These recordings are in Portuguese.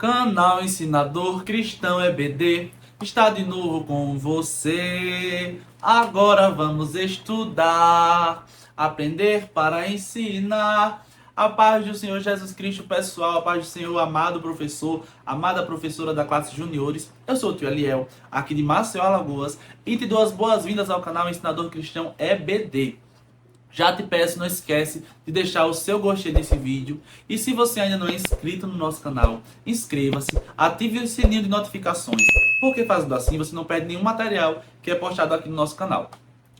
Canal Ensinador Cristão EBD está de novo com você. Agora vamos estudar, aprender para ensinar. A paz do Senhor Jesus Cristo, pessoal, a paz do Senhor, amado professor, amada professora da classe Juniores. Eu sou o tio Eliel, aqui de Maceió, Alagoas, e te dou as boas-vindas ao canal Ensinador Cristão EBD. Já te peço, não esquece de deixar o seu gostei desse vídeo. E se você ainda não é inscrito no nosso canal, inscreva-se, ative o sininho de notificações, porque fazendo assim você não perde nenhum material que é postado aqui no nosso canal.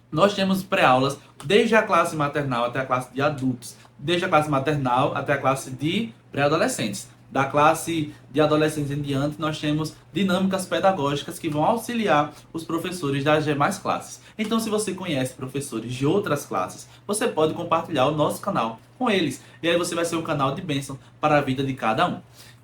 Nós temos pré-aulas desde a classe maternal até a classe de adultos, desde a classe maternal até a classe de pré-adolescentes. Da classe de adolescentes em diante, nós temos dinâmicas pedagógicas que vão auxiliar os professores das demais classes. Então, se você conhece professores de outras classes, você pode compartilhar o nosso canal com eles. E aí você vai ser um canal de bênção para a vida de cada um.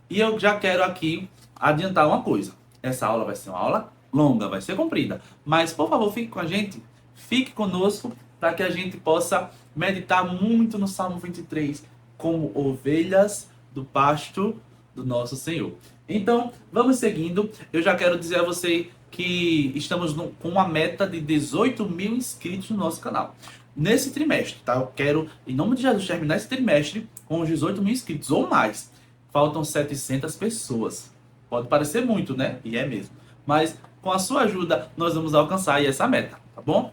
E eu já quero aqui adiantar uma coisa. Essa aula vai ser uma aula longa, vai ser comprida. Mas, por favor, fique com a gente. Fique conosco para que a gente possa meditar muito no Salmo 23, como ovelhas do pasto do nosso Senhor. Então, vamos seguindo. Eu já quero dizer a você que estamos com uma meta de 18 mil inscritos no nosso canal. Nesse trimestre, tá? Eu quero, em nome de Jesus, terminar esse trimestre com os 18 mil inscritos ou mais. Faltam 700 pessoas. Pode parecer muito, né? E é mesmo. Mas, com a sua ajuda, nós vamos alcançar aí essa meta, tá bom?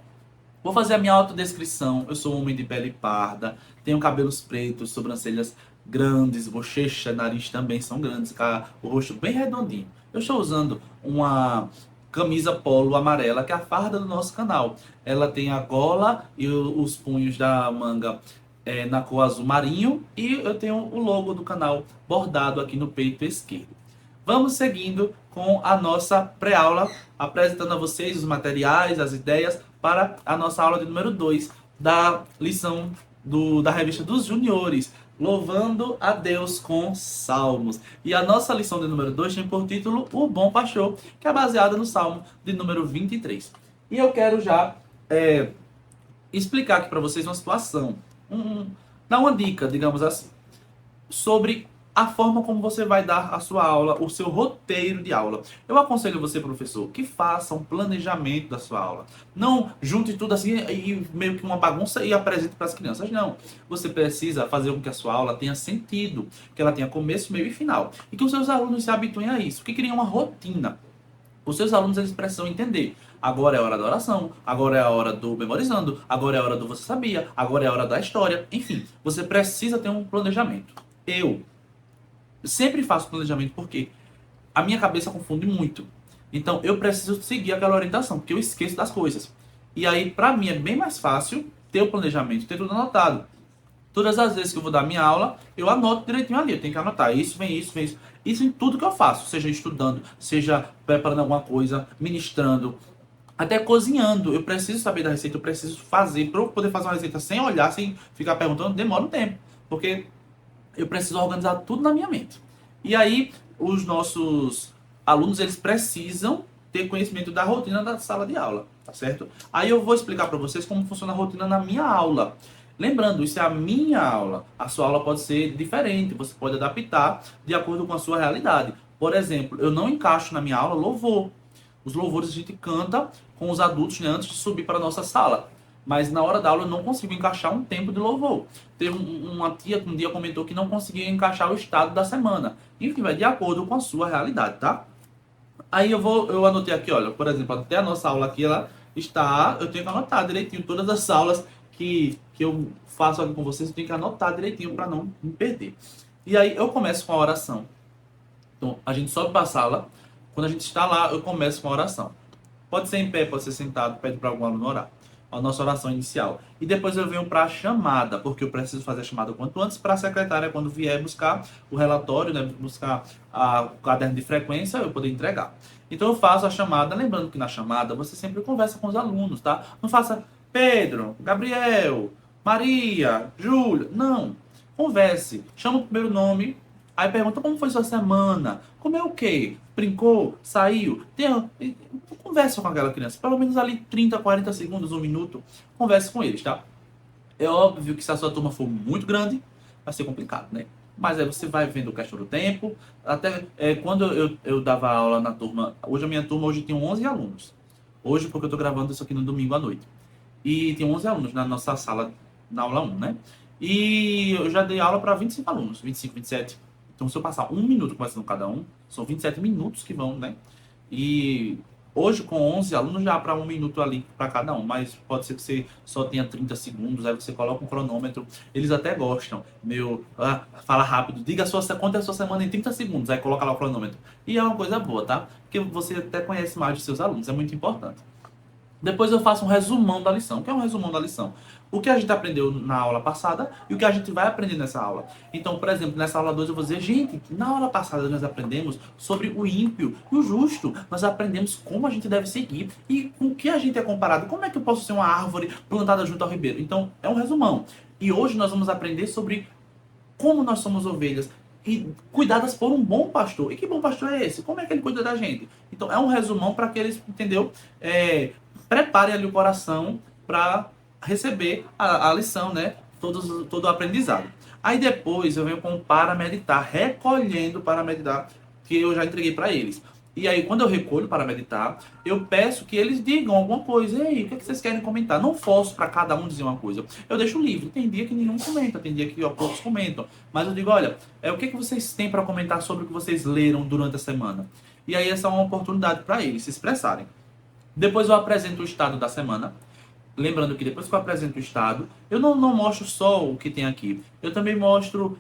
Vou fazer a minha autodescrição. Eu sou um homem de pele parda, tenho cabelos pretos, sobrancelhas grandes, bochecha, nariz também são grandes, o rosto bem redondinho. Eu estou usando uma camisa polo amarela, que é a farda do nosso canal. Ela tem a gola e os punhos da manga na cor azul marinho, e eu tenho o logo do canal bordado aqui no peito esquerdo. Vamos seguindo com a nossa pré-aula, apresentando a vocês os materiais, as ideias para a nossa aula de número 2 da lição da revista dos Juniores, Louvando a Deus com Salmos. E a nossa lição de número 2 tem por título O Bom Pastor, que é baseada no Salmo de número 23. E eu quero já explicar aqui para vocês uma situação, dar uma dica, digamos assim, sobre a forma como você vai dar a sua aula, o seu roteiro de aula. Eu aconselho você, professor, que faça um planejamento da sua aula. Não junte tudo assim e meio que uma bagunça e apresente para as crianças. Não. Você precisa fazer com que a sua aula tenha sentido, que ela tenha começo, meio e final. E que os seus alunos se habituem a isso, que criem uma rotina. Os seus alunos, eles precisam entender. Agora é a hora da oração, agora é a hora do memorizando, agora é a hora do você sabia, agora é a hora da história. Enfim, você precisa ter um planejamento. Eu sempre faço planejamento porque a minha cabeça confunde muito. Então eu preciso seguir aquela orientação, porque eu esqueço das coisas. E aí, pra mim, é bem mais fácil ter o planejamento, ter tudo anotado. Todas as vezes que eu vou dar minha aula, eu anoto direitinho ali. Eu tenho que anotar isso, vem isso, vem isso. Isso em tudo que eu faço, seja estudando, seja preparando alguma coisa, ministrando, até cozinhando. Eu preciso saber da receita, eu preciso fazer. Para eu poder fazer uma receita sem olhar, sem ficar perguntando, demora um tempo. Porque eu preciso organizar tudo na minha mente. E aí, os nossos alunos, eles precisam ter conhecimento da rotina da sala de aula, tá certo? Aí eu vou explicar para vocês como funciona a rotina na minha aula. Lembrando, isso é a minha aula. A sua aula pode ser diferente, você pode adaptar de acordo com a sua realidade. Por exemplo, eu não encaixo na minha aula louvor. Os louvores a gente canta com os adultos, né, antes de subir para a nossa sala. Mas na hora da aula eu não consigo encaixar um tempo de louvor. Teve uma tia que um dia comentou que não conseguia encaixar o estado da semana. Enfim, vai de acordo com a sua realidade, tá? Aí eu anotei aqui, olha, por exemplo, até a nossa aula aqui, ela está, eu tenho que anotar direitinho todas as aulas que eu faço aqui com vocês, eu tenho que anotar direitinho para não me perder. E aí eu começo com a oração. Então, a gente sobe para a sala, quando a gente está lá, eu começo com a oração. Pode ser em pé, pode ser sentado, pede para algum aluno orar. A nossa oração inicial. E depois eu venho para a chamada, porque eu preciso fazer a chamada o quanto antes para a secretária, quando vier buscar o relatório, né, buscar o caderno de frequência, eu poder entregar. Então eu faço a chamada, lembrando que na chamada você sempre conversa com os alunos, tá? Não faça Pedro, Gabriel, Maria, Júlia. Não. Converse. Chama o primeiro nome. Aí pergunta como foi sua semana, comeu o quê? Brincou? Saiu? Conversa com aquela criança, pelo menos ali 30, 40 segundos, um minuto, converse com eles, tá? É óbvio que se a sua turma for muito grande, vai ser complicado, né? Mas aí você vai vendo a questão do tempo. Até quando eu dava aula na turma, hoje a minha turma hoje tem 11 alunos. Hoje, porque eu estou gravando isso aqui no domingo à noite. E tem 11 alunos na nossa sala, na aula 1, né? E eu já dei aula para 25 alunos, 25, 27. Então, se eu passar um minuto conversando com cada um, são 27 minutos que vão, né? E hoje, com 11 alunos, já para um minuto ali para cada um. Mas pode ser que você só tenha 30 segundos, aí você coloca um cronômetro. Eles até gostam. Fala rápido, diga conta a sua semana em 30 segundos, aí coloca lá o cronômetro. E é uma coisa boa, tá? Porque você até conhece mais dos seus alunos, é muito importante. Depois eu faço um resumão da lição. O que é um resumão da lição? O que a gente aprendeu na aula passada e o que a gente vai aprender nessa aula. Então, por exemplo, nessa aula 2 eu vou dizer, gente, na aula passada nós aprendemos sobre o ímpio e o justo. Nós aprendemos como a gente deve seguir e com o que a gente é comparado. Como é que eu posso ser uma árvore plantada junto ao ribeiro? Então, é um resumão. E hoje nós vamos aprender sobre como nós somos ovelhas e cuidadas por um bom pastor. E que bom pastor é esse? Como é que ele cuida da gente? Então, é um resumão para que eles, entendeu? Preparem ali o coração para receber a lição, né? Todo o aprendizado. Aí depois eu venho com o para meditar, recolhendo para meditar, que eu já entreguei para eles. E aí, quando eu recolho para meditar, eu peço que eles digam alguma coisa. E aí, o que vocês querem comentar? Não forço para cada um dizer uma coisa. Eu deixo livre. Tem dia que nenhum comenta, tem dia que poucos comentam. Mas eu digo, olha, o que vocês têm para comentar sobre o que vocês leram durante a semana? E aí, essa é uma oportunidade para eles se expressarem. Depois eu apresento o estado da semana. Lembrando que depois que eu apresento o estado, eu não mostro só o que tem aqui. Eu também mostro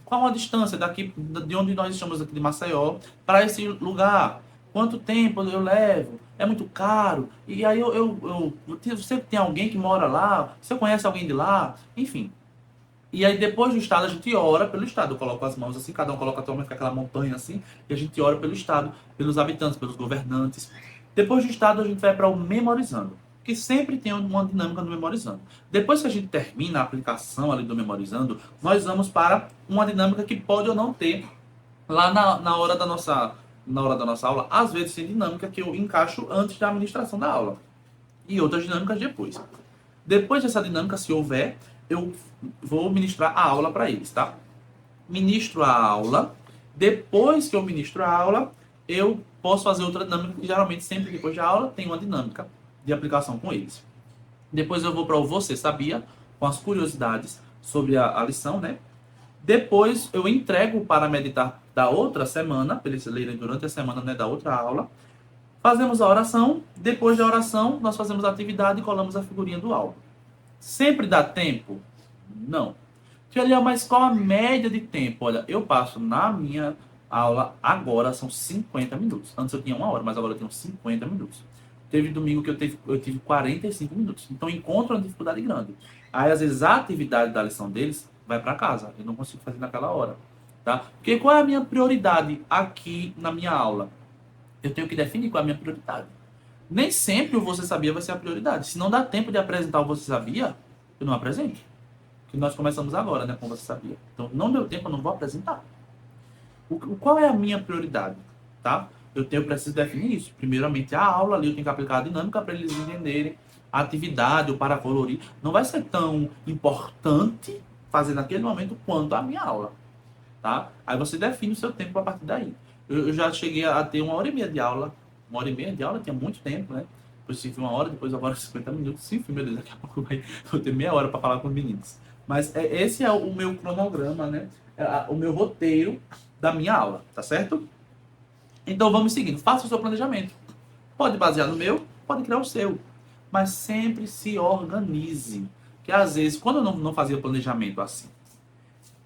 qual a distância daqui, de onde nós estamos aqui de Maceió, para esse lugar. Quanto tempo eu levo? É muito caro? E aí você tem alguém que mora lá? Você conhece alguém de lá? Enfim. E aí depois do estado a gente ora pelo estado. Eu coloco as mãos assim, cada um coloca a tua mão, fica aquela montanha assim, e a gente ora pelo estado, pelos habitantes, pelos governantes. Depois do estado a gente vai para o memorizando, que sempre tem uma dinâmica no memorizando. Depois que a gente termina a aplicação ali do memorizando, nós vamos para uma dinâmica que pode ou não ter lá na hora da nossa aula. Às vezes tem dinâmica que eu encaixo antes da administração da aula e outras dinâmicas depois. Depois dessa dinâmica, se houver, eu vou ministrar a aula para eles, tá? Ministro a aula. Depois que eu ministro a aula, eu posso fazer outra dinâmica, que geralmente sempre depois da aula tem uma dinâmica de aplicação com eles. Depois eu vou para o Você Sabia, com as curiosidades sobre a lição, né? Depois eu entrego para meditar da outra semana, para eles lerem durante a semana, né, da outra aula. Fazemos a oração. Depois da oração, nós fazemos a atividade e colamos a figurinha do álbum. Sempre dá tempo? Não. Olha, mas qual a média de tempo? Olha, eu passo na minha aula agora, são 50 minutos. Antes eu tinha 1 hora, mas agora eu tenho 50 minutos. Teve domingo que eu tive 45 minutos. Então encontro uma dificuldade grande. Aí, às vezes, a atividade da lição deles vai para casa. Eu não consigo fazer naquela hora. Tá? Porque qual é a minha prioridade aqui na minha aula? Eu tenho que definir qual é a minha prioridade. Nem sempre o Você Sabia vai ser a prioridade. Se não dá tempo de apresentar o Você Sabia, eu não apresento. Que nós começamos agora, né, com Você Sabia. Então, não deu tempo, eu não vou apresentar. Qual é a minha prioridade? Tá? Eu preciso definir isso. Primeiramente, a aula ali, eu tenho que aplicar a dinâmica para eles entenderem. A atividade, o para colorir, não vai ser tão importante fazer naquele momento quanto a minha aula. Tá? Aí você define o seu tempo a partir daí. Eu já cheguei a ter 1 hora e meia de aula. 1 hora e meia de aula, tinha muito tempo, né? Depois tive 1 hora, depois agora 50 minutos. Sim, meu Deus, daqui a pouco vou ter meia hora para falar com os meninos. Mas esse é o meu cronograma, né? O meu roteiro da minha aula, tá certo? Então vamos seguindo. Faça o seu planejamento. Pode basear no meu, pode criar o seu. Mas sempre se organize. Que às vezes, quando eu não fazia planejamento assim,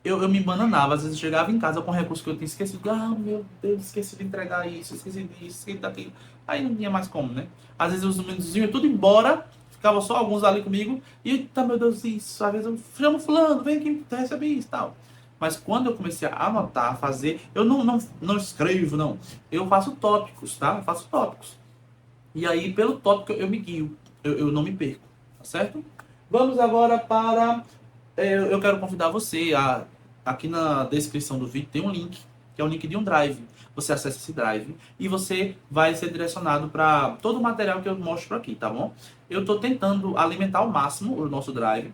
eu me bananava. Às vezes eu chegava em casa com recurso que eu tinha esquecido. Ah, meu Deus, esqueci de entregar isso, esqueci disso, esqueci daquilo. Aí não tinha mais como, né? Às vezes os meninos iam tudo embora, ficava só alguns ali comigo. E, tá, meu Deus, isso. Às vezes eu chamo fulano, vem aqui, recebi isso e tal. Mas quando eu comecei a anotar, a fazer, eu não escrevo, não. Eu faço tópicos, tá? Eu faço tópicos. E aí, pelo tópico, eu me guio. Eu não me perco, tá certo? Vamos agora para... eu quero convidar você aqui na descrição do vídeo tem um link, que é o link de um drive. Você acessa esse drive e você vai ser direcionado para todo o material que eu mostro aqui, tá bom? Eu estou tentando alimentar ao máximo o nosso drive,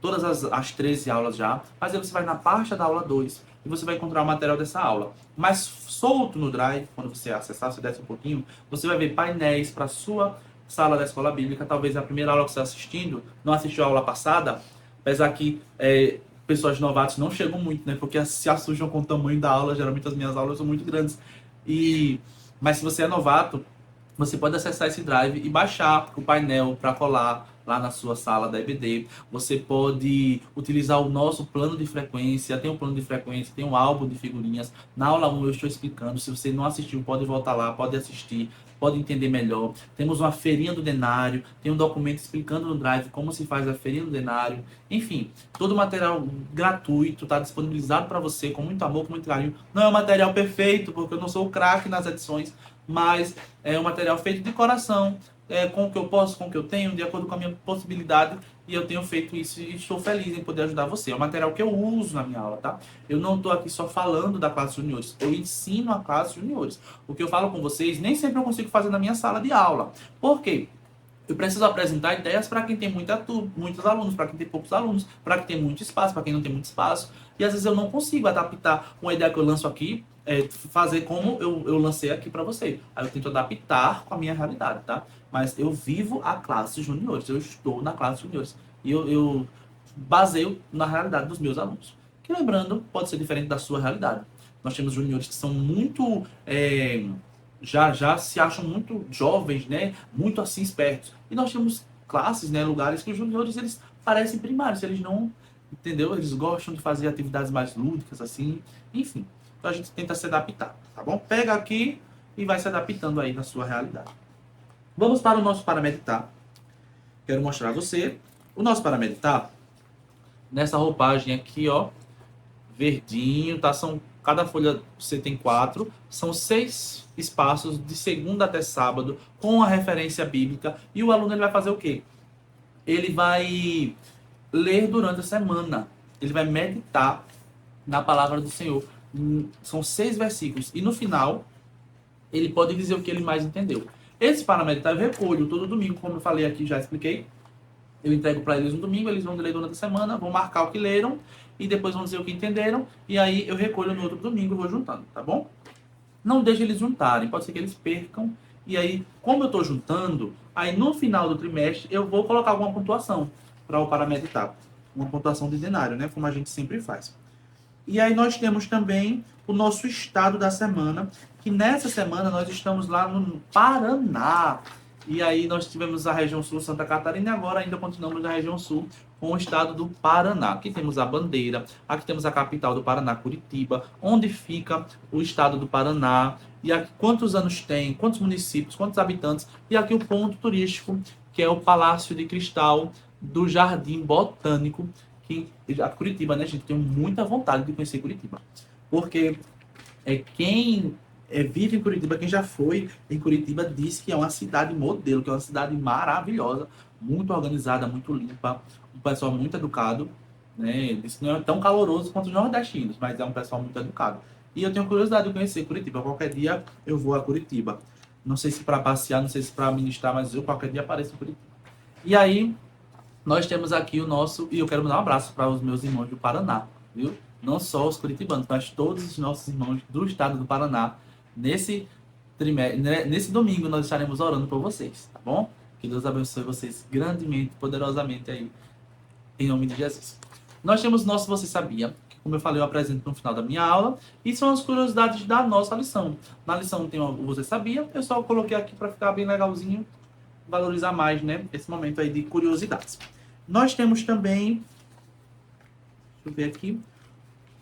todas as 13 aulas já, mas aí você vai na pasta da aula 2 e você vai encontrar o material dessa aula. Mas solto no Drive, quando você acessar, se desce um pouquinho, você vai ver painéis para a sua sala da escola bíblica. Talvez a primeira aula que você está assistindo, não assistiu a aula passada, apesar que pessoas novatas não chegam muito, né? Porque se assustam com o tamanho da aula. Geralmente as minhas aulas são muito grandes. Mas se você é novato, você pode acessar esse Drive e baixar o painel para colar lá na sua sala da EBD. Você pode utilizar o nosso plano de frequência. Tem um plano de frequência, tem um álbum de figurinhas. Na aula 1 eu estou explicando. Se você não assistiu, pode voltar lá, pode assistir, pode entender melhor. Temos uma feirinha do denário, tem um documento explicando no Drive como se faz a feirinha do denário. Enfim, todo o material gratuito está disponibilizado para você com muito amor, com muito carinho. Não é um material perfeito, porque eu não sou o craque nas edições, mas é um material feito de coração, com o que eu posso, com o que eu tenho, de acordo com a minha possibilidade, e eu tenho feito isso e estou feliz em poder ajudar você. É um material que eu uso na minha aula, tá? Eu não estou aqui só falando da classe juniores, eu ensino a classe juniores. O que eu falo com vocês, nem sempre eu consigo fazer na minha sala de aula. Por quê? Eu preciso apresentar ideias para quem tem muitos alunos, para quem tem poucos alunos, para quem tem muito espaço, para quem não tem muito espaço. E às vezes eu não consigo adaptar uma ideia que eu lanço aqui, fazer como eu lancei aqui para você. Aí eu tento adaptar com a minha realidade, tá? Mas eu vivo a classe juniores, eu estou na classe juniores. E eu baseio na realidade dos meus alunos. Que, lembrando, pode ser diferente da sua realidade. Nós temos juniores que são muito... já se acham muito jovens, né? Muito assim espertos. E nós temos classes, né? Lugares que os juniores, eles parecem primários. Eles não... Entendeu? Eles gostam de fazer atividades mais lúdicas, assim. Enfim. Então a gente tenta se adaptar, tá bom? Pega aqui e vai se adaptando aí na sua realidade. Vamos para o nosso parameditar. Quero mostrar a você o nosso parameditar nessa roupagem aqui, ó. Verdinho, tá? Cada folha você tem 4. São 6 espaços de segunda até sábado com a referência bíblica. E o aluno ele vai fazer o quê? Ele vai ler durante a semana. Ele vai meditar na palavra do Senhor. São 6 versículos. E no final, ele pode dizer o que ele mais entendeu. Esse parameditar eu recolho todo domingo, como eu falei aqui, já expliquei. Eu entrego para eles no domingo, eles vão ler durante a semana, vão marcar o que leram e depois vão dizer o que entenderam. E aí eu recolho no outro domingo e vou juntando, tá bom? Não deixe eles juntarem, pode ser que eles percam. E aí, como eu estou juntando, aí no final do trimestre eu vou colocar alguma pontuação para o parameditar. Uma pontuação de denário, né? Como a gente sempre faz. E aí nós temos também o nosso estado da semana, que nessa semana nós estamos lá no Paraná. E aí nós tivemos a região sul, Santa Catarina, e agora ainda continuamos na região sul com o estado do Paraná. Aqui temos a bandeira, aqui temos a capital do Paraná, Curitiba, onde fica o estado do Paraná, e aqui quantos anos tem, quantos municípios, quantos habitantes, e aqui o ponto turístico, que é o Palácio de Cristal do Jardim Botânico, que a Curitiba, né, gente, tenho muita vontade de conhecer Curitiba, porque quem vive em Curitiba, quem já foi em Curitiba, disse que é uma cidade modelo, que é uma cidade maravilhosa, muito organizada, muito limpa, um pessoal muito educado, né? Diz que não é tão caloroso quanto os nordestinos, mas é um pessoal muito educado. E eu tenho curiosidade de conhecer Curitiba. Qualquer dia eu vou a Curitiba. Não sei se para passear, não sei se para ministrar, mas eu qualquer dia apareço em Curitiba. E aí, nós temos aqui o nosso... E eu quero mandar um abraço para os meus irmãos do Paraná, viu? Não só os curitibanos, mas todos os nossos irmãos do estado do Paraná. Nesse domingo nós estaremos orando por vocês, tá bom? Que Deus abençoe vocês grandemente, poderosamente aí, em nome de Jesus. Nós temos o nosso Você Sabia, que como eu falei, eu apresento no final da minha aula, e são as curiosidades da nossa lição. Na lição tem o Você Sabia, eu só coloquei aqui para ficar bem legalzinho, valorizar mais, né, esse momento aí de curiosidades. Nós temos também, deixa eu ver aqui,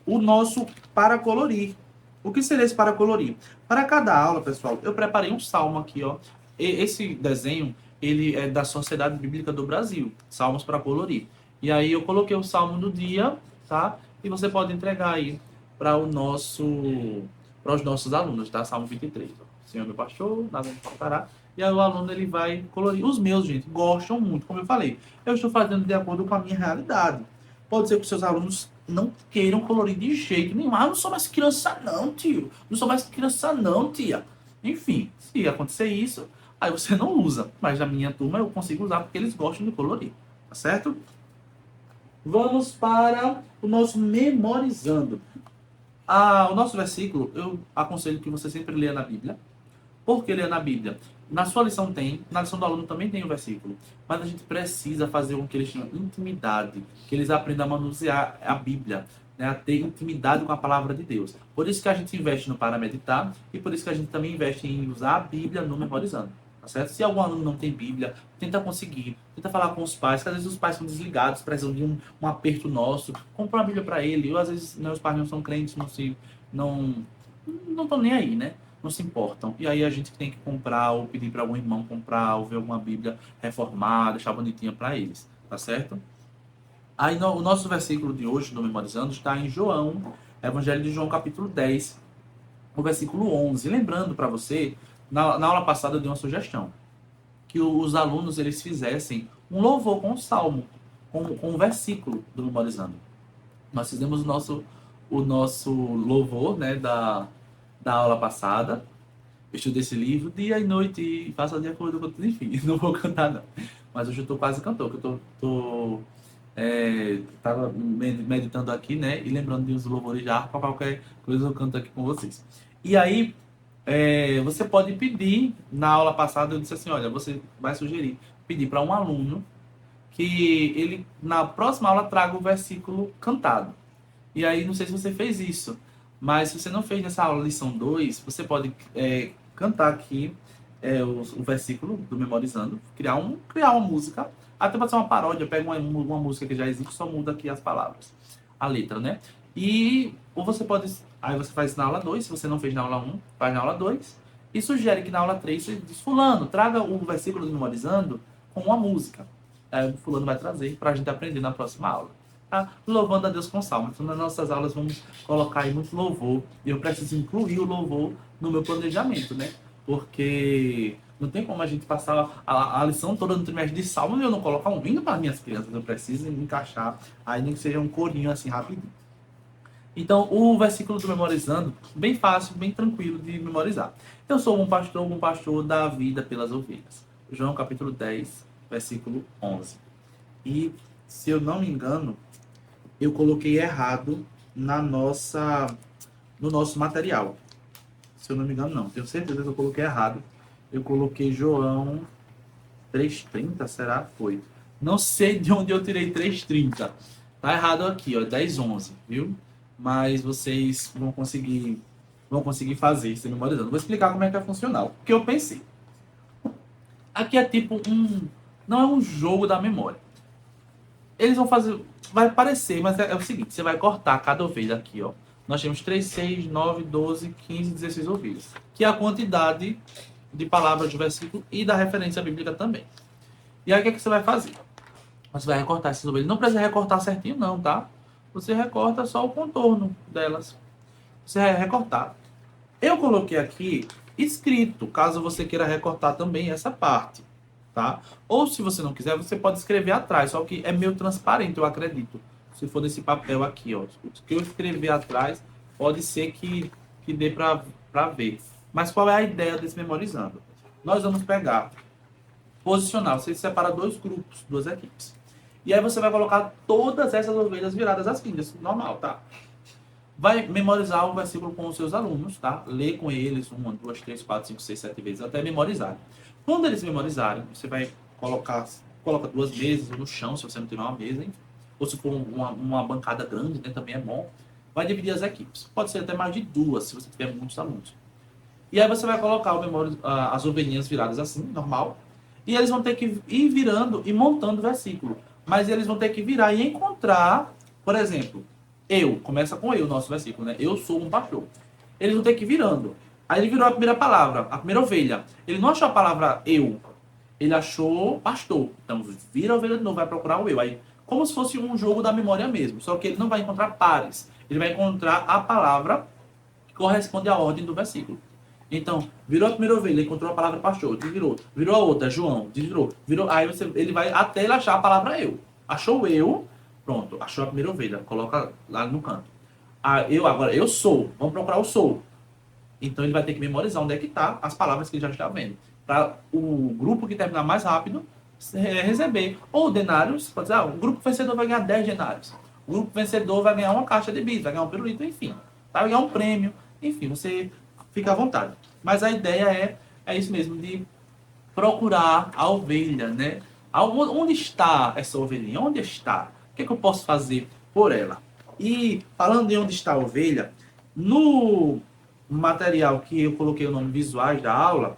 o nosso Para Colorir. O que seria esse para colorir? Para cada aula, pessoal, eu preparei um salmo aqui, ó. Esse desenho, ele é da Sociedade Bíblica do Brasil, Salmos para Colorir. E aí eu coloquei o salmo do dia, tá? E você pode entregar aí para os nossos alunos, tá? Salmo 23. Ó. Senhor é meu pastor, nada me faltará. E aí o aluno, ele vai colorir. Os meus, gente, gostam muito, como eu falei. Eu estou fazendo de acordo com a minha realidade. Pode ser que os seus alunos não queiram colorir de jeito nenhum. Ah, não sou mais criança não, tio. Não sou mais criança não, tia. Enfim, se acontecer isso, aí você não usa. Mas na minha turma eu consigo usar porque eles gostam de colorir. Tá certo? Vamos para o nosso memorizando. O nosso versículo, eu aconselho que você sempre leia na Bíblia. Por que ler na Bíblia? Na sua lição tem, na lição do aluno também tem o versículo. Mas a gente precisa fazer o que eles chamam de intimidade, que eles aprendam a manusear a Bíblia, né, a ter intimidade com a palavra de Deus. Por isso que a gente investe no Parameditar e por isso que a gente também investe em usar a Bíblia no Memorizando. Tá certo? Se algum aluno não tem Bíblia, tenta conseguir, tenta falar com os pais, que às vezes os pais são desligados, precisam de um aperto nosso, compra uma Bíblia para ele, ou às vezes os pais não são crentes, não não estão nem aí, né? Não se importam. E aí a gente tem que comprar ou pedir para algum irmão comprar ou ver alguma Bíblia reformada, deixar bonitinha para eles, tá certo? Aí o nosso versículo de hoje, no Memorizando, está em João, Evangelho de João, capítulo 10, o versículo 11. Lembrando para você, na aula passada eu dei uma sugestão, que os alunos eles fizessem um louvor com o salmo, com o versículo do Memorizando. Nós fizemos o nosso louvor, né, da aula passada. Eu estudei esse livro dia e noite e faço de acordo com tudo, enfim, não vou cantar não. Mas hoje eu estou quase cantor, que eu tava meditando aqui, né, e lembrando de uns louvores de harpa, qualquer coisa eu canto aqui com vocês. E aí, você pode pedir, na aula passada eu disse assim, olha, você vai sugerir, pedir para um aluno que ele, na próxima aula, traga o versículo cantado. E aí, não sei se você fez isso, mas se você não fez nessa aula, lição 2 você pode cantar aqui o versículo do Memorizando, criar uma música, até pode ser uma paródia, pega uma música que já existe, só muda aqui as palavras, a letra, né? Ou você pode, aí você faz na aula 2 se você não fez na aula 1, faz na aula 2 e sugere que na aula 3 você diz, fulano, traga o versículo do Memorizando com uma música. Aí o fulano vai trazer para a gente aprender na próxima aula. Tá? Louvando a Deus com salmo. Então, nas nossas aulas, vamos colocar aí muito louvor. E eu preciso incluir o louvor no meu planejamento, né? Porque não tem como a gente passar a lição toda no trimestre de salmo e eu não colocar um hino para minhas crianças. Eu preciso encaixar, aí nem que seja um corinho assim rapidinho. Então, o versículo do Memorizando, bem fácil, bem tranquilo de memorizar. Eu sou um pastor da vida pelas ovelhas. João capítulo 10, versículo 11. E, se eu não me engano, eu coloquei errado no nosso material. Se eu não me engano, não. Tenho certeza que eu coloquei errado. Eu coloquei João 3:30, será? Foi. Não sei de onde eu tirei 3:30. Tá errado aqui, ó, 10:11, viu? Mas vocês vão conseguir fazer, se memorizando. Vou explicar como é que vai funcionar. O que eu pensei. Aqui é tipo não é um jogo da memória. Eles vão fazer, vai parecer, mas é o seguinte, você vai cortar cada ovelha aqui, ó. Nós temos 3, 6, 9, 12, 15, 16 ovelhas, que é a quantidade de palavras do versículo e da referência bíblica também. E aí o que é que você vai fazer? Você vai recortar essas ovelhas. Não precisa recortar certinho não, tá? Você recorta só o contorno delas. Você vai recortar. Eu coloquei aqui escrito, caso você queira recortar também essa parte, tá? Ou se você não quiser, você pode escrever atrás, só que é meio transparente, eu acredito. Se for desse papel aqui, ó, o que eu escrever atrás, pode ser que dê para ver. Mas qual é a ideia desse memorizando? Nós vamos pegar, posicionar, você separa dois grupos, duas equipes. E aí você vai colocar todas essas ovelhas viradas às filhas, normal, tá? Vai memorizar o versículo com os seus alunos, tá? Lê com eles 1, 2, 3, 4, 5, 6, 7 vezes, até memorizarem. Quando eles memorizarem, você vai coloca duas mesas no chão, se você não tiver uma mesa, hein? Ou se for uma bancada grande, né, também é bom. Vai dividir as equipes. Pode ser até mais de duas, se você tiver muitos alunos. E aí você vai colocar as ovelhinhas viradas assim, normal. E eles vão ter que ir virando e montando o versículo. Mas eles vão ter que virar e encontrar, por exemplo, começa com eu, nosso versículo, né? Eu sou um pastor. Eles vão ter que ir virando. Aí ele virou a primeira palavra, a primeira ovelha. Ele não achou a palavra eu, ele achou pastor. Então vira a ovelha de novo, vai procurar o eu. Aí, como se fosse um jogo da memória mesmo. Só que ele não vai encontrar pares. Ele vai encontrar a palavra que corresponde à ordem do versículo. Então, virou a primeira ovelha, encontrou a palavra pastor, desvirou. Virou a outra, João, desvirou. Aí ele vai até ele achar a palavra eu. Achou eu, pronto, achou a primeira ovelha, coloca lá no canto. Agora, eu sou, vamos procurar o sou. Então ele vai ter que memorizar onde é que está as palavras que ele já está vendo. Para o grupo que terminar mais rápido receber. Ou denários, pode dizer, o grupo vencedor vai ganhar 10 denários. O grupo vencedor vai ganhar uma caixa de bis, vai ganhar um pirulito, enfim. vai ganhar um prêmio, enfim, você fica à vontade. Mas a ideia é isso mesmo, de procurar a ovelha, né? Onde está essa ovelhinha? Onde está? O que é que eu posso fazer por ela? E falando de onde está a ovelha, no material que eu coloquei o nome visuais da aula,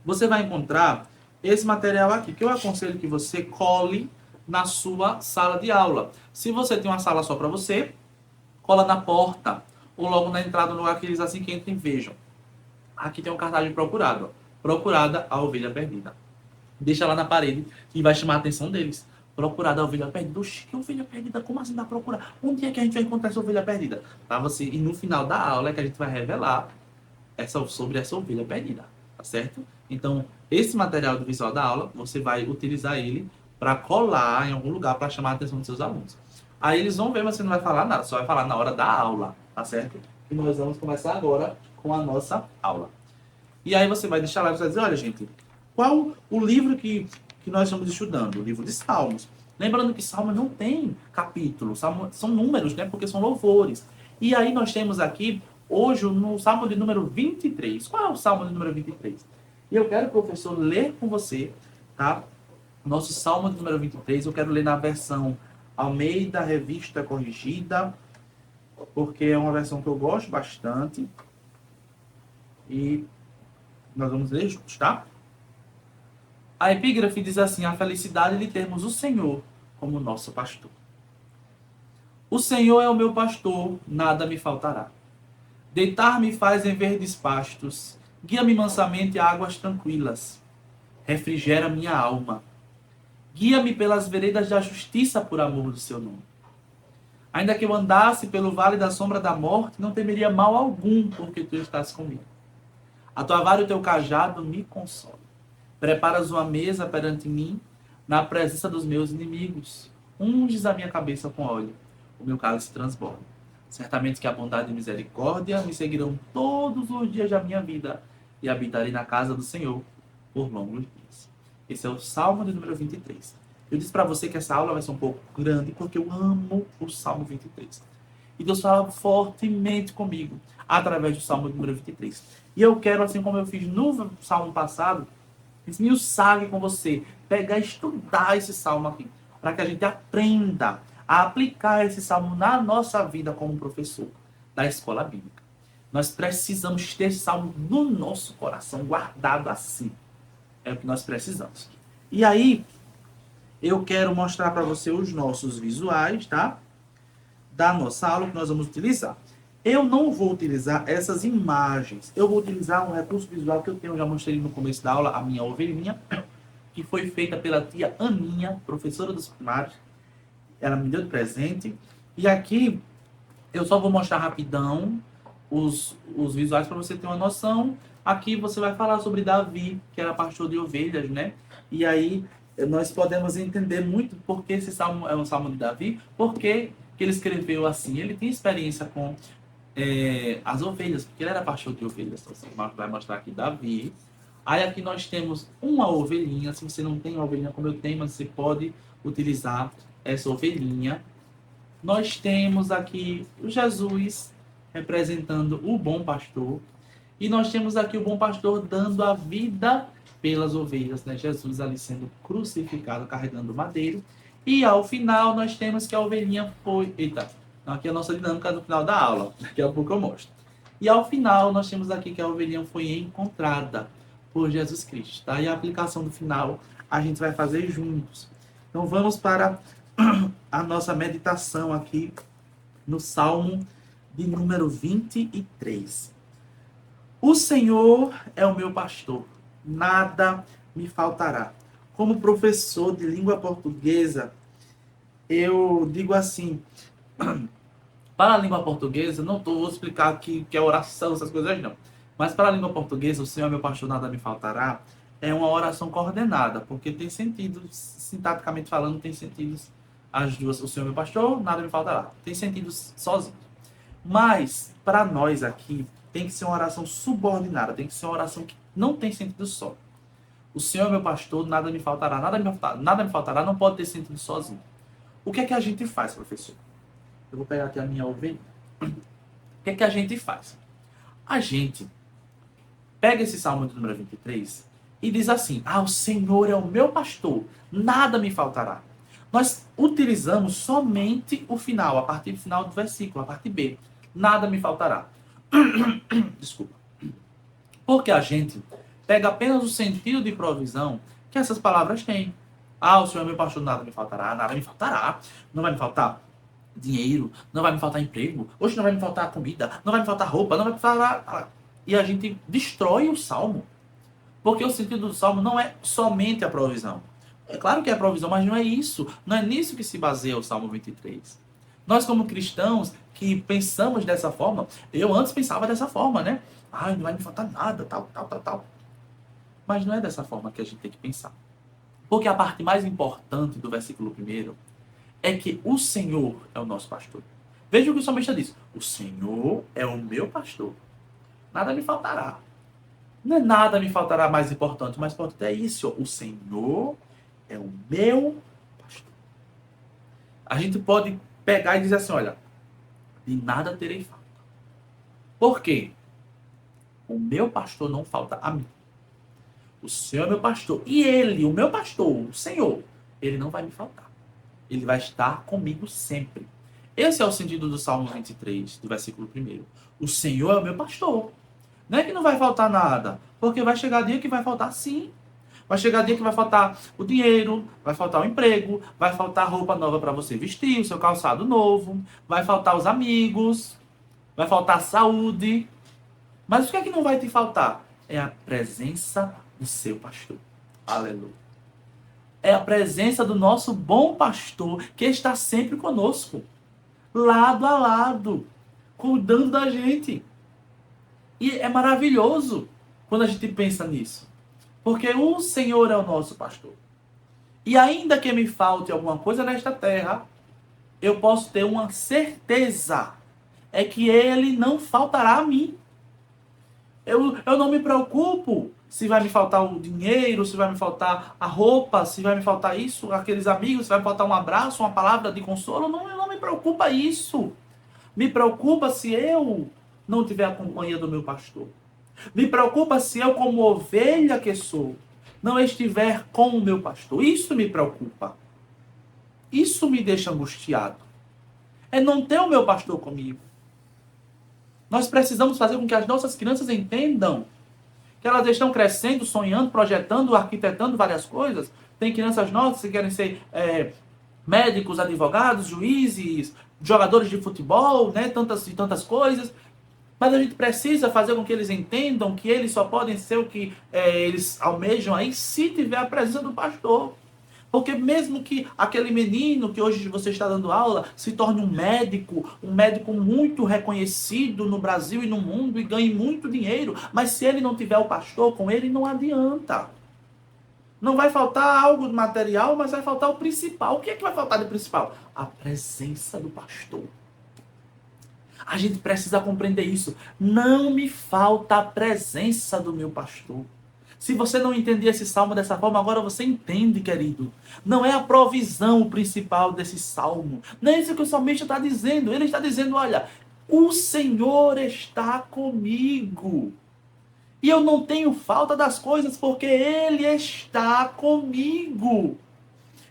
você vai encontrar esse material aqui, que eu aconselho que você cole na sua sala de aula. Se você tem uma sala só para você, cola na porta ou logo na entrada no lugar que eles assim que entrem vejam. Aqui tem um cartaz de procurado. Procurada a ovelha perdida. Deixa lá na parede e vai chamar a atenção deles. Procurada a ovelha perdida. Oxi, que ovelha perdida? Como assim dá procurar? Onde é que a gente vai encontrar essa ovelha perdida? Tá, você, e no final da aula é que a gente vai revelar sobre essa ovelha perdida. Tá certo? Então, esse material do visual da aula, você vai utilizar ele para colar em algum lugar para chamar a atenção dos seus alunos. Aí eles vão ver, mas você não vai falar nada, só vai falar na hora da aula, tá certo? E nós vamos começar agora com a nossa aula. E aí você vai deixar lá e você vai dizer, olha, gente, qual o livro que nós estamos estudando? O livro de Salmos. Lembrando que Salmo não tem capítulo, são números, né? Porque são louvores. E aí nós temos aqui, hoje, no Salmo de número 23. Qual é o Salmo de número 23? E eu quero, professor, ler com você, tá? Nosso Salmo de número 23, eu quero ler na versão Almeida Revista Corrigida, porque é uma versão que eu gosto bastante. E nós vamos ler juntos, tá? A epígrafe diz assim: a felicidade de termos o Senhor como nosso pastor. O Senhor é o meu pastor, nada me faltará. Deitar-me faz em verdes pastos, guia-me mansamente a águas tranquilas. Refrigera minha alma. Guia-me pelas veredas da justiça por amor do seu nome. Ainda que eu andasse pelo vale da sombra da morte, não temeria mal algum, porque tu estás comigo. A tua vara e o teu cajado me consolam. Preparas uma mesa perante mim, na presença dos meus inimigos. Unges a minha cabeça com óleo, o meu cálice transborda. Certamente que a bondade e a misericórdia me seguirão todos os dias da minha vida, e habitarei na casa do Senhor por longos dias. Esse é o Salmo de número 23. Eu disse para você que essa aula vai ser um pouco grande, porque eu amo o Salmo 23. E Deus fala fortemente comigo, através do Salmo de número 23. E eu quero, assim como eu fiz no Salmo passado, esmiuçar aqui com você, pegar e estudar esse Salmo aqui, para que a gente aprenda a aplicar esse Salmo na nossa vida como professor da escola bíblica. Nós precisamos ter esse Salmo no nosso coração, guardado assim. É o que nós precisamos. E aí, eu quero mostrar para você os nossos visuais, tá? Da nossa aula que nós vamos utilizar. Eu não vou utilizar essas imagens. Eu vou utilizar um recurso visual que eu tenho, já mostrei no começo da aula, a minha ovelhinha, que foi feita pela tia Aninha, professora dos primários. Ela me deu de presente. E aqui, eu só vou mostrar rapidão os visuais para você ter uma noção. Aqui você vai falar sobre Davi, que era pastor de ovelhas, né? E aí nós podemos entender muito porque esse salmo é um salmo de Davi, porque que ele escreveu assim. Ele tem experiência com as ovelhas, porque ele era pastor de ovelhas. Então você vai mostrar aqui Davi. Aí aqui nós temos uma ovelhinha. Se você não tem uma ovelhinha como eu tenho, mas você pode utilizar essa ovelhinha. Nós temos aqui o Jesus representando o bom pastor. E nós temos aqui o bom pastor dando a vida pelas ovelhas, né? Jesus ali sendo crucificado, carregando o madeiro. E ao final nós temos que a ovelhinha foi... Eita, aqui é a nossa dinâmica no final da aula. Daqui a pouco eu mostro. E ao final nós temos aqui que a ovelhinha foi encontrada por Jesus Cristo, tá? E a aplicação do final a gente vai fazer juntos. Então vamos para a nossa meditação aqui no Salmo de número 23. O Senhor é o meu pastor, nada me faltará. Como professor de língua portuguesa, eu digo assim, para a língua portuguesa, não vou explicar aqui que é oração, essas coisas não. Mas para a língua portuguesa, o Senhor é meu pastor, nada me faltará, é uma oração coordenada, porque tem sentido, sintaticamente falando, tem sentidos as duas. O Senhor é meu pastor, nada me faltará. Tem sentidos sozinho. Mas, para nós aqui, tem que ser uma oração subordinada, tem que ser uma oração que não tem sentido só. O Senhor é meu pastor, nada me faltará. Nada me faltará não pode ter sentido sozinho. O que é que a gente faz, professor? Eu vou pegar aqui a minha ovelha. que é que a gente faz? A gente pega esse Salmo de número 23 e diz assim: ah, o Senhor é o meu pastor, nada me faltará. Nós utilizamos somente o final, a partir do final do versículo, a parte B. Nada me faltará. Desculpa. Porque a gente pega apenas o sentido de provisão que essas palavras têm. Ah, o Senhor é meu pastor, nada me faltará, nada me faltará. Não vai me faltar dinheiro, não vai me faltar emprego, hoje não vai me faltar comida, não vai me faltar roupa, não vai me faltar... E a gente destrói o Salmo. Porque o sentido do Salmo não é somente a provisão. É claro que é a provisão, mas não é isso. Não é nisso que se baseia o Salmo 23. Nós, como cristãos, que pensamos dessa forma, eu antes pensava dessa forma, né? Ah, não vai me faltar nada, tal, tal, tal, tal. Mas não é dessa forma que a gente tem que pensar. Porque a parte mais importante do versículo 1 é que o Senhor é o nosso pastor. Veja o que o salmista diz. O Senhor é o meu pastor. Nada me faltará. Não é nada me faltará mais importante. O mais importante é isso. O Senhor é o meu pastor. A gente pode pegar e dizer assim, olha, de nada terei falta. Por quê? O meu pastor não falta a mim. O Senhor é meu pastor. E ele, o meu pastor, o Senhor, ele não vai me faltar. Ele vai estar comigo sempre. Esse é o sentido do Salmo 23, do versículo 1. O Senhor é o meu pastor. Não é que não vai faltar nada, porque vai chegar dia que vai faltar sim. Vai chegar dia que vai faltar o dinheiro, vai faltar o emprego, vai faltar roupa nova para você vestir, o seu calçado novo, vai faltar os amigos, vai faltar saúde. Mas o que é que não vai te faltar? É a presença do seu pastor. Aleluia. É a presença do nosso bom pastor que está sempre conosco, lado a lado, cuidando da gente. E é maravilhoso quando a gente pensa nisso. Porque o Senhor é o nosso pastor. E ainda que me falte alguma coisa nesta terra, eu posso ter uma certeza. É que Ele não faltará a mim. Eu não me preocupo se vai me faltar o dinheiro, se vai me faltar a roupa, se vai me faltar isso, aqueles amigos, se vai me faltar um abraço, uma palavra de consolo. Não me preocupa isso. Me preocupa se eu não tiver a companhia do meu pastor. Me preocupa se eu, como ovelha que sou, não estiver com o meu pastor. Isso me preocupa. Isso me deixa angustiado. É não ter o meu pastor comigo. Nós precisamos fazer com que as nossas crianças entendam que elas estão crescendo, sonhando, projetando, arquitetando várias coisas. Tem crianças nossas que querem ser médicos, advogados, juízes, jogadores de futebol, né? Tantas e tantas coisas. Mas a gente precisa fazer com que eles entendam que eles só podem ser o que eles almejam aí se tiver a presença do pastor. Porque mesmo que aquele menino que hoje você está dando aula se torne um médico muito reconhecido no Brasil e no mundo e ganhe muito dinheiro, mas se ele não tiver o pastor com ele, não adianta. Não vai faltar algo material, mas vai faltar o principal. O que é que vai faltar de principal? A presença do pastor. A gente precisa compreender isso. Não me falta a presença do meu pastor. Se você não entender esse salmo dessa forma, agora você entende, querido. Não é a provisão o principal desse salmo. Não é isso que o salmista está dizendo. Ele está dizendo, olha, o Senhor está comigo. E eu não tenho falta das coisas porque Ele está comigo.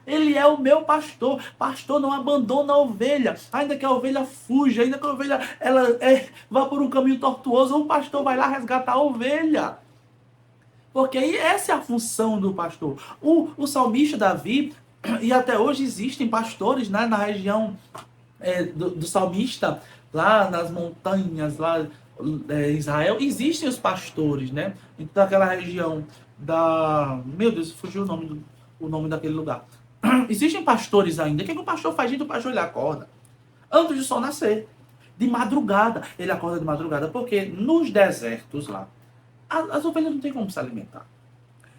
Ele é o meu pastor. Pastor não abandona a ovelha. Ainda que a ovelha fuja, ainda que a ovelha vá por um caminho tortuoso, o pastor vai lá resgatar a ovelha. Porque aí essa é a função do pastor. O salmista Davi, e até hoje existem pastores, né, na região do salmista, lá nas montanhas, lá em Israel, existem os pastores, né? Então, daquela região da... Meu Deus, fugiu o nome daquele lugar. Existem pastores ainda. O que o pastor faz? Gente, o pastor ele acorda antes do sol nascer. De madrugada. Ele acorda de madrugada. Porque nos desertos lá, as ovelhas não têm como se alimentar.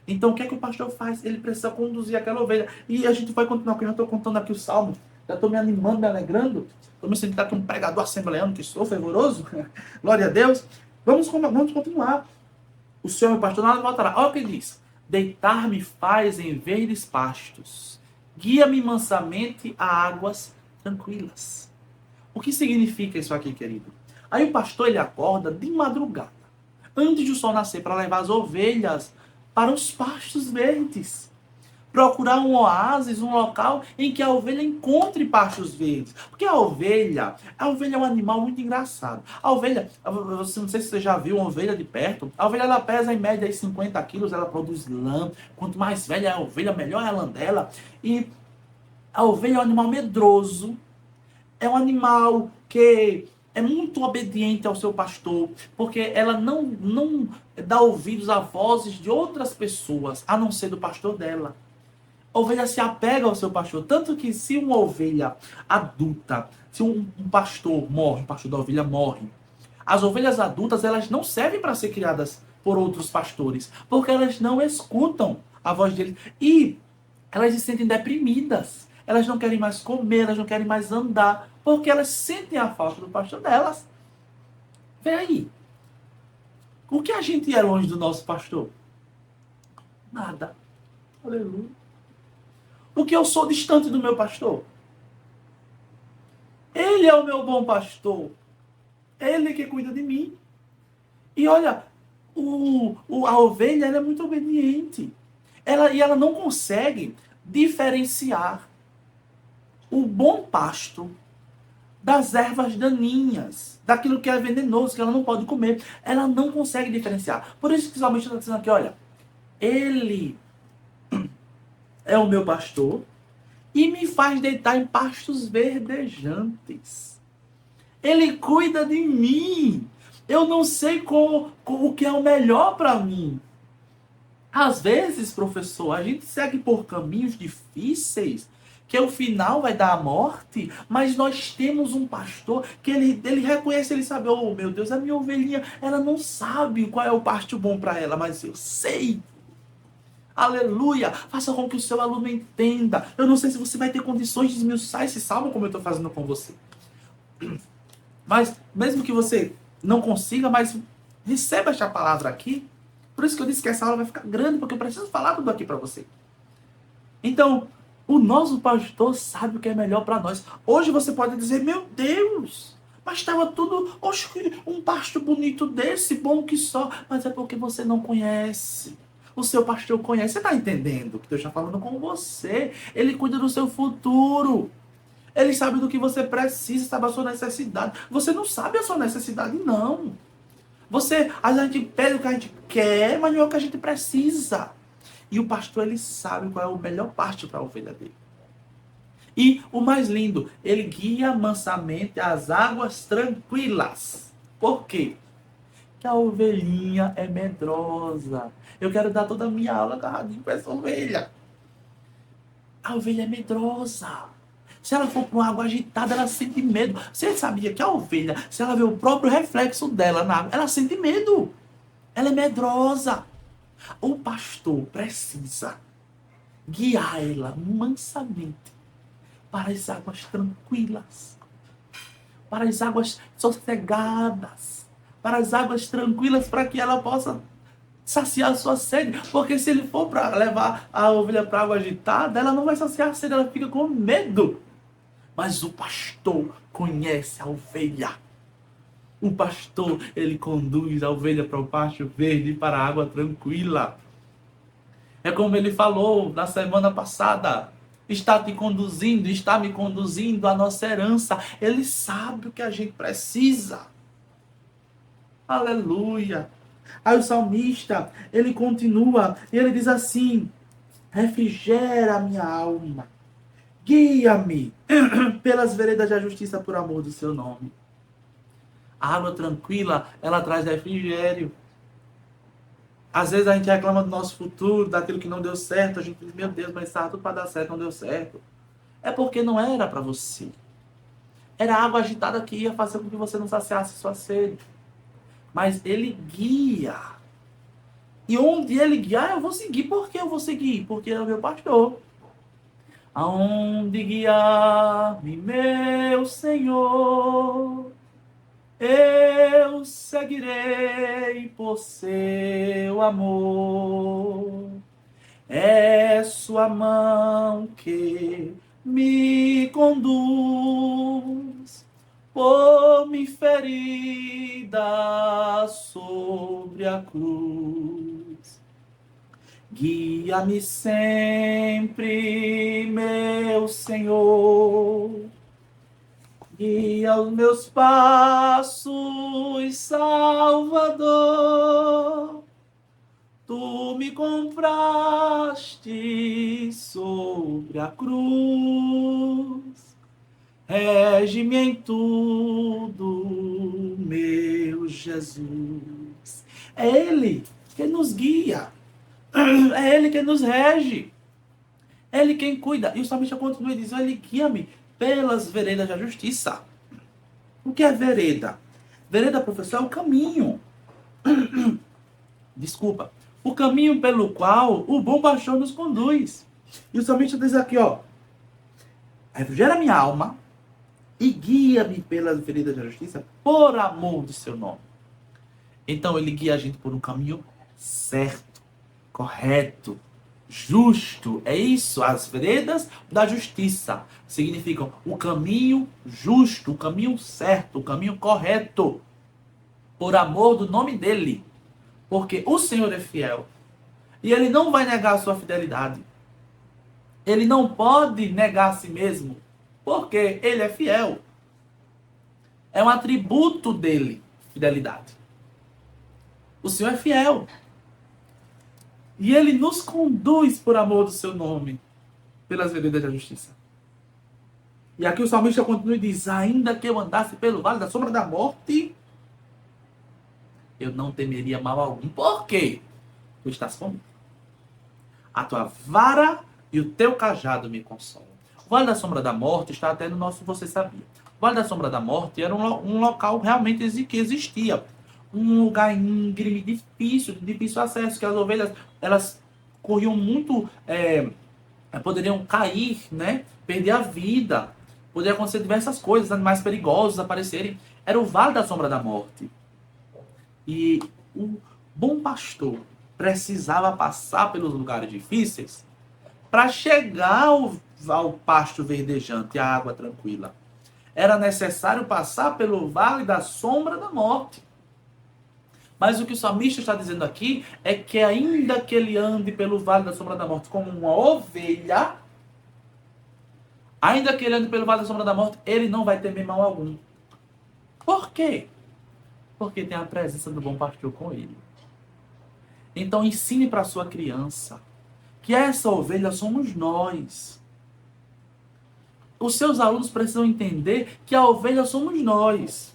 Então, o que é que o pastor faz? Ele precisa conduzir aquela ovelha. E a gente vai continuar, porque eu já estou contando aqui o salmo. Já estou me animando, me alegrando. Estou me sentindo aqui um pregador assembleano que sou, fervoroso. Glória a Deus. Vamos continuar. O Senhor, meu pastor, nada faltará. Olha o que diz. Deitar-me faz em verdes pastos. Guia-me mansamente a águas tranquilas. O que significa isso aqui, querido? Aí o pastor, ele acorda de madrugada, antes do sol nascer, para levar as ovelhas para os pastos verdes. Procurar um oásis, um local em que a ovelha encontre pastos verdes. Porque a ovelha é um animal muito engraçado. A ovelha, você não sei se você já viu uma ovelha de perto, a ovelha ela pesa em média 50 quilos, ela produz lã. Quanto mais velha é a ovelha, melhor é a lã dela. E a ovelha é um animal medroso, é um animal que é muito obediente ao seu pastor, porque ela não dá ouvidos a vozes de outras pessoas, a não ser do pastor dela. A ovelha se apega ao seu pastor. Tanto que se uma ovelha adulta, se um pastor morre, o pastor da ovelha morre, as ovelhas adultas elas não servem para ser criadas por outros pastores, porque elas não escutam a voz dele. E elas se sentem deprimidas. Elas não querem mais comer, elas não querem mais andar, porque elas sentem a falta do pastor delas. Vem aí. O que a gente é longe do nosso pastor? Nada. Aleluia. O que eu sou distante do meu pastor? Ele é o meu bom pastor. Ele que cuida de mim. E olha, a ovelha ela é muito obediente. Ela não consegue diferenciar o bom pasto das ervas daninhas, daquilo que é venenoso, que ela não pode comer. Ela não consegue diferenciar. Por isso que o salmista está dizendo aqui, olha, ele é o meu pastor e me faz deitar em pastos verdejantes. Ele cuida de mim. Eu não sei o que é o melhor para mim. Às vezes, professor, a gente segue por caminhos difíceis, que o final vai dar a morte, mas nós temos um pastor que ele reconhece, ele sabe, oh meu Deus, a minha ovelhinha, ela não sabe qual é o pasto bom para ela, mas eu sei. Aleluia! Faça com que o seu aluno entenda. Eu não sei se você vai ter condições de esmiuçar esse salmo como eu estou fazendo com você. Mas, mesmo que você não consiga, mas receba esta palavra aqui. Por isso que eu disse que essa aula vai ficar grande, porque eu preciso falar tudo aqui para você. Então, o nosso pastor sabe o que é melhor para nós. Hoje você pode dizer, meu Deus, mas estava tudo, oxe, um pasto bonito desse, bom que só. Mas é porque você não conhece. O seu pastor conhece. Você está entendendo que Deus está falando com você? Ele cuida do seu futuro. Ele sabe do que você precisa, sabe a sua necessidade. Você não sabe a sua necessidade, não. A gente pede o que a gente quer, mas não é o que a gente precisa. E o pastor, ele sabe qual é o melhor pasto para a ovelha dele. E o mais lindo, ele guia mansamente as águas tranquilas. Por quê? Porque a ovelhinha é medrosa. Eu quero dar toda a minha aula agarradinho com essa ovelha. A ovelha é medrosa. Se ela for para uma água agitada, ela sente medo. Você sabia que a ovelha, se ela vê o próprio reflexo dela na água, ela sente medo. Ela é medrosa. O pastor precisa guiar ela mansamente para as águas tranquilas, para as águas sossegadas, para as águas tranquilas, para que ela possa saciar a sua sede. Porque se ele for para levar a ovelha para a água agitada, ela não vai saciar a sede, ela fica com medo. Mas o pastor conhece a ovelha. O pastor, ele conduz a ovelha para o pasto verde, para a água tranquila. É como ele falou na semana passada. Está te conduzindo, está me conduzindo à nossa herança. Ele sabe o que a gente precisa. Aleluia. Aí o salmista, ele continua, e ele diz assim, refrigera a minha alma. Guia-me pelas veredas da justiça por amor do seu nome. A água tranquila, ela traz refrigério. Às vezes a gente reclama do nosso futuro, daquilo que não deu certo. A gente diz, meu Deus, mas estava tudo para dar certo, não deu certo. É porque não era para você. Era água agitada que ia fazer com que você não saciasse sua sede. Mas ele guia. E onde ele guiar, eu vou seguir. Por que eu vou seguir? Porque ele é o meu pastor. Aonde guiar-me, meu Senhor, eu seguirei por seu amor. É sua mão que me conduz por-me ferida sobre a cruz. Guia-me sempre, meu Senhor, guia os meus passos, Salvador. Tu me compraste sobre a cruz, rege-me em tudo, meu Jesus. É Ele que nos guia, é Ele que nos rege, é Ele quem cuida. E o salmista continua e diz: Ele guia-me pelas veredas da justiça. O que é vereda? Vereda, professor, é o caminho. Desculpa. O caminho pelo qual o bom pastor nos conduz. E o salmista diz aqui, ó: refrigera minha alma e guia-me pelas veredas da justiça por amor do seu nome. Então ele guia a gente por um caminho certo, correto, justo. É isso, as veredas da justiça significam o caminho justo, o caminho certo, o caminho correto, por amor do nome dele. Porque o Senhor é fiel e ele não vai negar a sua fidelidade. Ele não pode negar a si mesmo, porque ele é fiel. É um atributo dele, fidelidade. O Senhor é fiel. E ele nos conduz por amor do seu nome, pelas veredas da justiça. E aqui o salmista continua e diz: ainda que eu andasse pelo vale da sombra da morte, eu não temeria mal algum. Por quê? Tu estás comigo. A tua vara e o teu cajado me consolam. O Vale da Sombra da Morte está até no nosso Você Sabia. O Vale da Sombra da Morte era um local realmente que existia. Um lugar íngreme, difícil acesso, que as ovelhas, elas corriam muito, poderiam cair, né? Perder a vida. Poderia acontecer diversas coisas, animais perigosos aparecerem. Era o Vale da Sombra da Morte. E o bom pastor precisava passar pelos lugares difíceis para chegar ao pasto verdejante, à água tranquila. Era necessário passar pelo vale da sombra da morte. Mas o que o salmista está dizendo aqui é que ainda que ele ande pelo vale da sombra da morte como uma ovelha, ainda que ele ande pelo vale da sombra da morte, ele não vai temer mal algum. Por quê? Porque tem a presença do bom pastor com ele. Então ensine para a sua criança que essa ovelha somos nós. Os seus alunos precisam entender que a ovelha somos nós.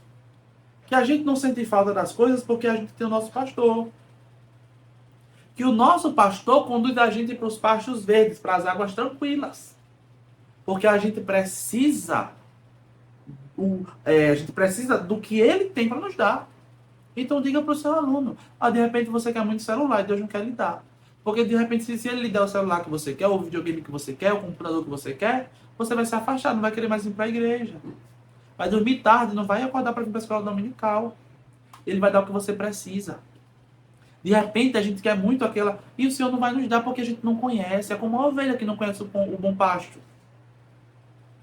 Que a gente não sente falta das coisas porque a gente tem o nosso pastor. Que o nosso pastor conduz a gente para os pastos verdes, para as águas tranquilas. Porque a gente precisa do que ele tem para nos dar. Então diga para o seu aluno: de repente você quer muito celular e Deus não quer lhe dar. Porque de repente se ele lhe der o celular que você quer, o videogame que você quer, o computador que você quer, você vai se afastar, não vai querer mais ir para a igreja. Vai dormir tarde, não vai acordar para vir para a escola dominical. Ele vai dar o que você precisa. De repente a gente quer muito aquela, e o Senhor não vai nos dar porque a gente não conhece. É como uma ovelha que não conhece o bom pasto.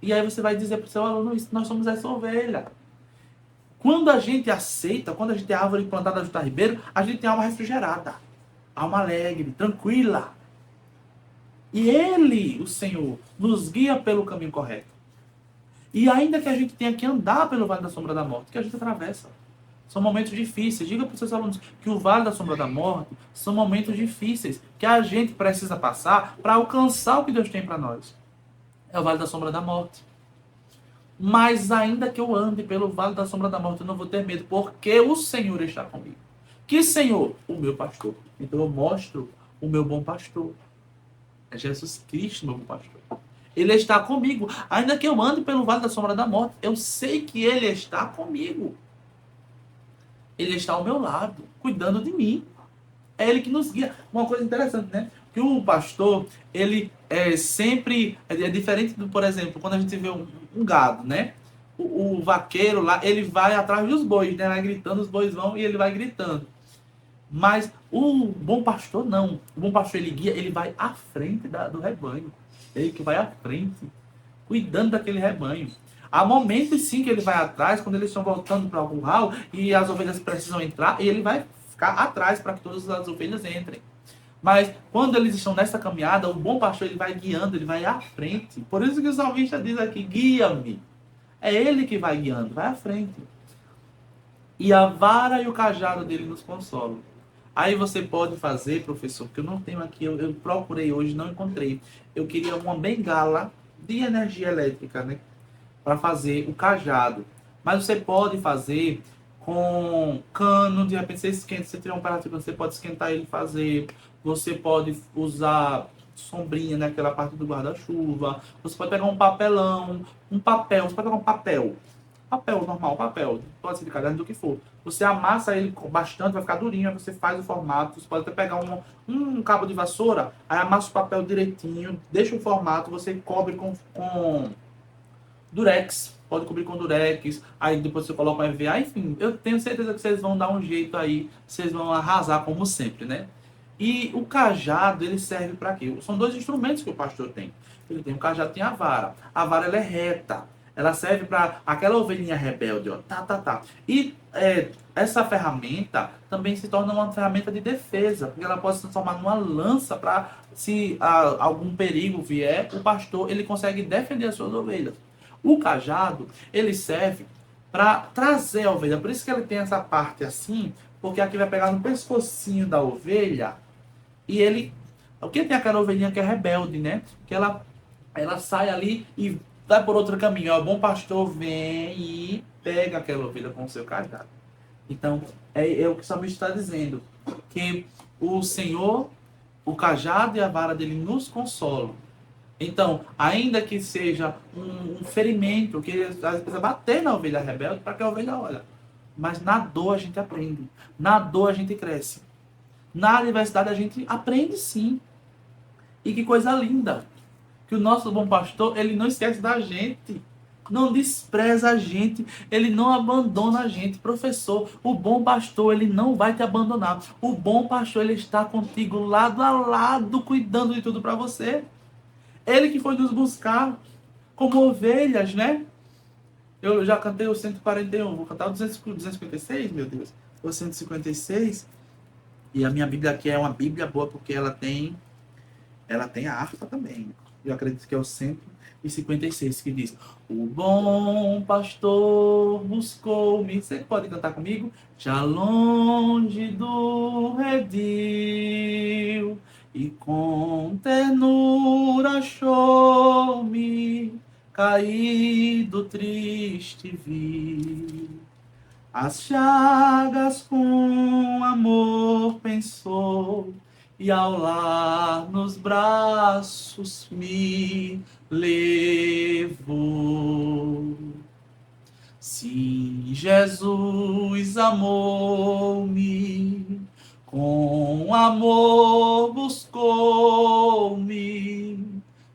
E aí você vai dizer para o seu aluno isso: nós somos essa ovelha. Quando a gente aceita, quando a gente é árvore plantada junto a ribeiro, a gente tem alma refrigerada, alma alegre, tranquila. E Ele, o Senhor, nos guia pelo caminho correto. E ainda que a gente tenha que andar pelo vale da sombra da morte, que a gente atravessa. São momentos difíceis. Diga para os seus alunos que o vale da sombra da morte são momentos difíceis que a gente precisa passar para alcançar o que Deus tem para nós. É o vale da sombra da morte. Mas ainda que eu ande pelo vale da sombra da morte, eu não vou ter medo, porque o Senhor está comigo. Que Senhor? O meu pastor. Então eu mostro o meu bom pastor. É Jesus Cristo, meu bom pastor. Ele está comigo. Ainda que eu ande pelo vale da sombra da morte, eu sei que Ele está comigo. Ele está ao meu lado, cuidando de mim. É Ele que nos guia. Uma coisa interessante, né? Que o pastor, ele sempre é diferente do, por exemplo, quando a gente vê um gado, né? O vaqueiro lá, ele vai atrás dos bois, né? Vai gritando, os bois vão e ele vai gritando. Mas o bom pastor não. O bom pastor, ele guia, ele vai à frente do rebanho. Ele que vai à frente, cuidando daquele rebanho. Há momentos sim que ele vai atrás, quando eles estão voltando para o curral e as ovelhas precisam entrar, e ele vai ficar atrás para que todas as ovelhas entrem. Mas quando eles estão nessa caminhada, o bom pastor ele vai guiando, ele vai à frente. Por isso que o salmista diz aqui: guia-me. É ele que vai guiando, vai à frente. E a vara e o cajado dele nos consolam. Aí você pode fazer, professor, que eu não tenho aqui, eu procurei hoje, não encontrei. Eu queria uma bengala de energia elétrica, né? Para fazer o cajado. Mas você pode fazer com cano, de repente você esquenta, você tira um paratiba, você pode esquentar ele e fazer. Você pode usar sombrinha naquela parte do guarda-chuva. Você pode pegar um papelão, um papel, você pode pegar um papel normal, papel, pode ser de caderno, do que for. Você amassa ele bastante, vai ficar durinho, aí você faz o formato. Você pode até pegar um cabo de vassoura, aí amassa o papel direitinho, deixa o formato, você cobre com Durex, pode cobrir com Durex, aí depois você coloca um EVA, enfim, eu tenho certeza que vocês vão dar um jeito aí, vocês vão arrasar como sempre, né? E o cajado, ele serve para quê? São dois instrumentos que o pastor tem. Ele tem o cajado, tem a vara. A vara, ela é reta. Ela serve para aquela ovelhinha rebelde, ó, tá. E essa ferramenta também se torna uma ferramenta de defesa, porque ela pode se transformar numa lança para, se algum perigo vier, o pastor, ele consegue defender as suas ovelhas. O cajado, ele serve para trazer a ovelha. Por isso que ele tem essa parte assim, porque aqui vai pegar no pescocinho da ovelha e ele... O que tem aquela ovelhinha que é rebelde, né? Que ela sai ali e vai por outro caminho. Ó, o bom pastor vem e pega aquela ovelha com o seu cajado. Então, é o que o salmista está dizendo. Que o Senhor, o cajado e a vara dele nos consolam. Então, ainda que seja um ferimento, que às vezes precisa bater na ovelha rebelde para que a ovelha olha. Mas na dor a gente aprende. Na dor a gente cresce. Na adversidade a gente aprende sim. E que coisa linda. Que o nosso bom pastor, ele não esquece da gente. Não despreza a gente. Ele não abandona a gente. Professor, o bom pastor, ele não vai te abandonar. O bom pastor, ele está contigo lado a lado, cuidando de tudo para você. Ele que foi nos buscar como ovelhas, né? Eu já cantei o 141, vou cantar o 256, meu Deus. O 156. E a minha Bíblia aqui é uma Bíblia boa porque ela tem a harpa também. Eu acredito que é o 156 que diz: o bom pastor buscou-me. Você pode cantar comigo? Já longe do redil, e com ternura achou-me, caído, triste vi. As chagas com amor pensou, e ao lar nos braços me levou. Se Jesus amou-me, com amor buscou-me,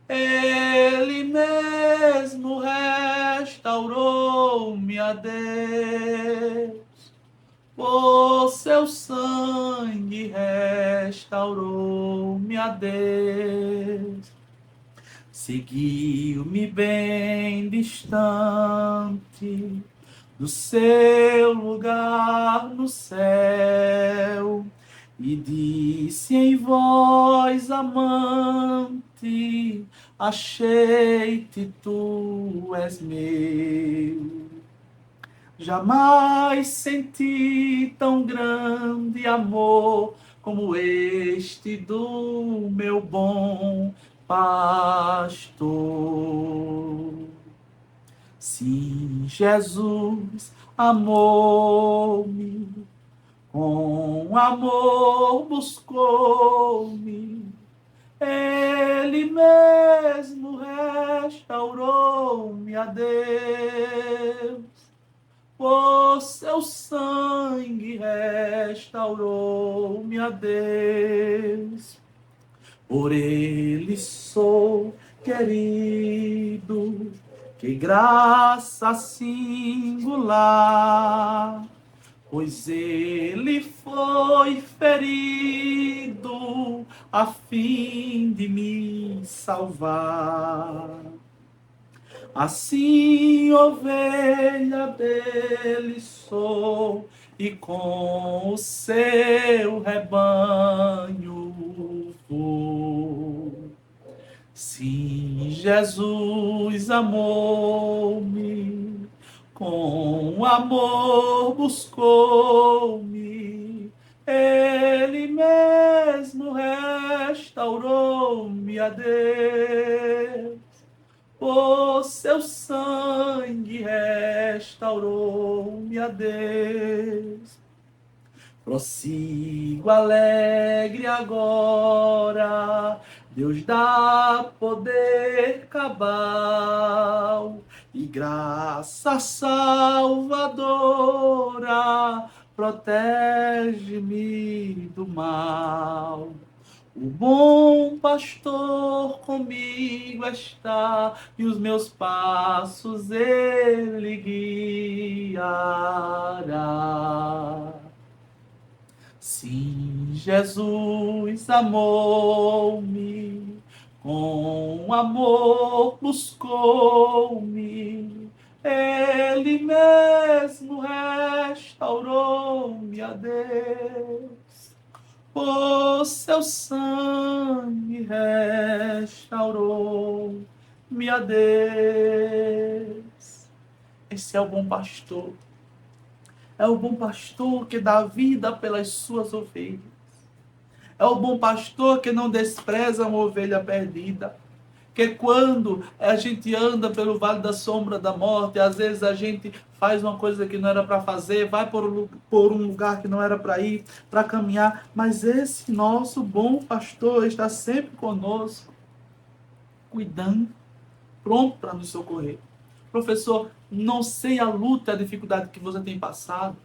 ele mesmo restaurou-me a Deus. Por seu sangue restaurou-me a Deus. Seguiu-me bem distante do seu lugar no céu, e disse em voz amante: achei-te, tu és meu. Jamais senti tão grande amor como este do meu bom pastor. Se Jesus amou-me, com amor buscou-me, ele mesmo restaurou-me a Deus. Por seu sangue restaurou-me a Deus. Por ele sou querido, que graça singular, pois ele foi ferido a fim de me salvar. Assim, ovelha dele sou, e com o seu rebanho vou. Sim, Jesus amou-me, com amor buscou-me, Ele mesmo restaurou-me a Deus. O seu sangue restaurou-me a Deus. Prossigo alegre agora, Deus dá poder cabal e graça salvadora, protege-me do mal. O bom pastor comigo está, e os meus passos ele guiará. Sim, Jesus amou-me, com amor buscou-me, Ele mesmo restaurou-me a Deus. O seu sangue restaurou-me a Deus. Esse é o bom pastor. É o bom pastor que dá vida pelas suas ovelhas. É o bom pastor que não despreza uma ovelha perdida. Que quando a gente anda pelo vale da sombra da morte, às vezes a gente faz uma coisa que não era para fazer, vai por um lugar que não era para ir, para caminhar, mas esse nosso bom pastor está sempre conosco, cuidando, pronto para nos socorrer. Professor, não sei a luta, a dificuldade que você tem passado,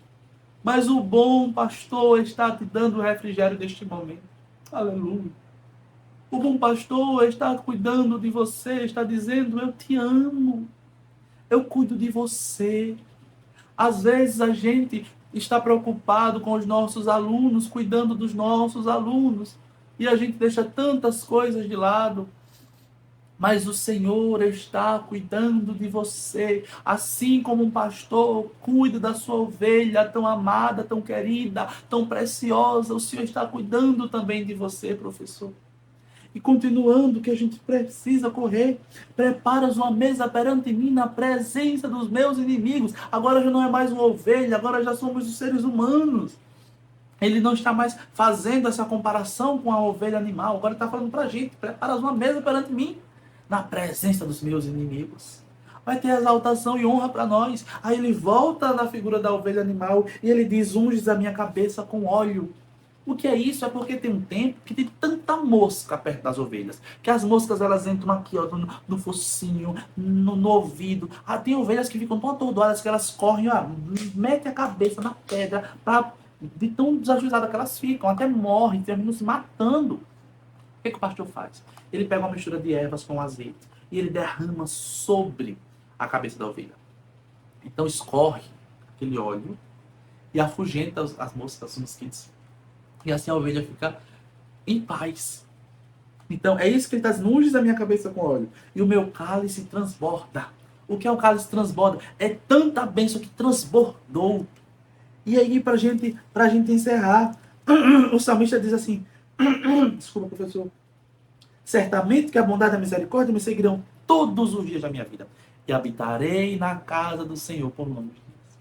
mas o bom pastor está te dando o refrigério deste momento. Aleluia. O bom pastor está cuidando de você, está dizendo, eu te amo, eu cuido de você. Às vezes a gente está preocupado com os nossos alunos, cuidando dos nossos alunos, e a gente deixa tantas coisas de lado. Mas o Senhor está cuidando de você, assim como um pastor cuida da sua ovelha tão amada, tão querida, tão preciosa. O Senhor está cuidando também de você, professor. E continuando, que a gente precisa correr. Preparas uma mesa perante mim na presença dos meus inimigos. Agora já não é mais uma ovelha, agora já somos os seres humanos. Ele não está mais fazendo essa comparação com a ovelha animal. Agora ele está falando para a gente, preparas uma mesa perante mim na presença dos meus inimigos. Vai ter exaltação e honra para nós. Aí ele volta na figura da ovelha animal e ele diz, unges a minha cabeça com óleo. O que é isso? É porque tem um tempo que tem tanta mosca perto das ovelhas, que as moscas elas entram aqui, ó, no focinho, no ouvido. Tem ovelhas que ficam tão atordoadas que elas correm, ó, metem a cabeça na pedra, de tão desajuizadas que elas ficam, até morrem, terminam se matando. O que o pastor faz? Ele pega uma mistura de ervas com azeite e ele derrama sobre a cabeça da ovelha. Então escorre aquele óleo e afugenta as moscas, os mosquitos. E assim a ovelha fica em paz. Então é isso que ele está dizendo, unges a minha cabeça com óleo e o meu cálice transborda. O que é o cálice transborda? É tanta bênção que transbordou. E aí pra gente encerrar, o salmista diz assim, desculpa professor, certamente que a bondade e a misericórdia me seguirão todos os dias da minha vida. E habitarei na casa do Senhor por longos dias.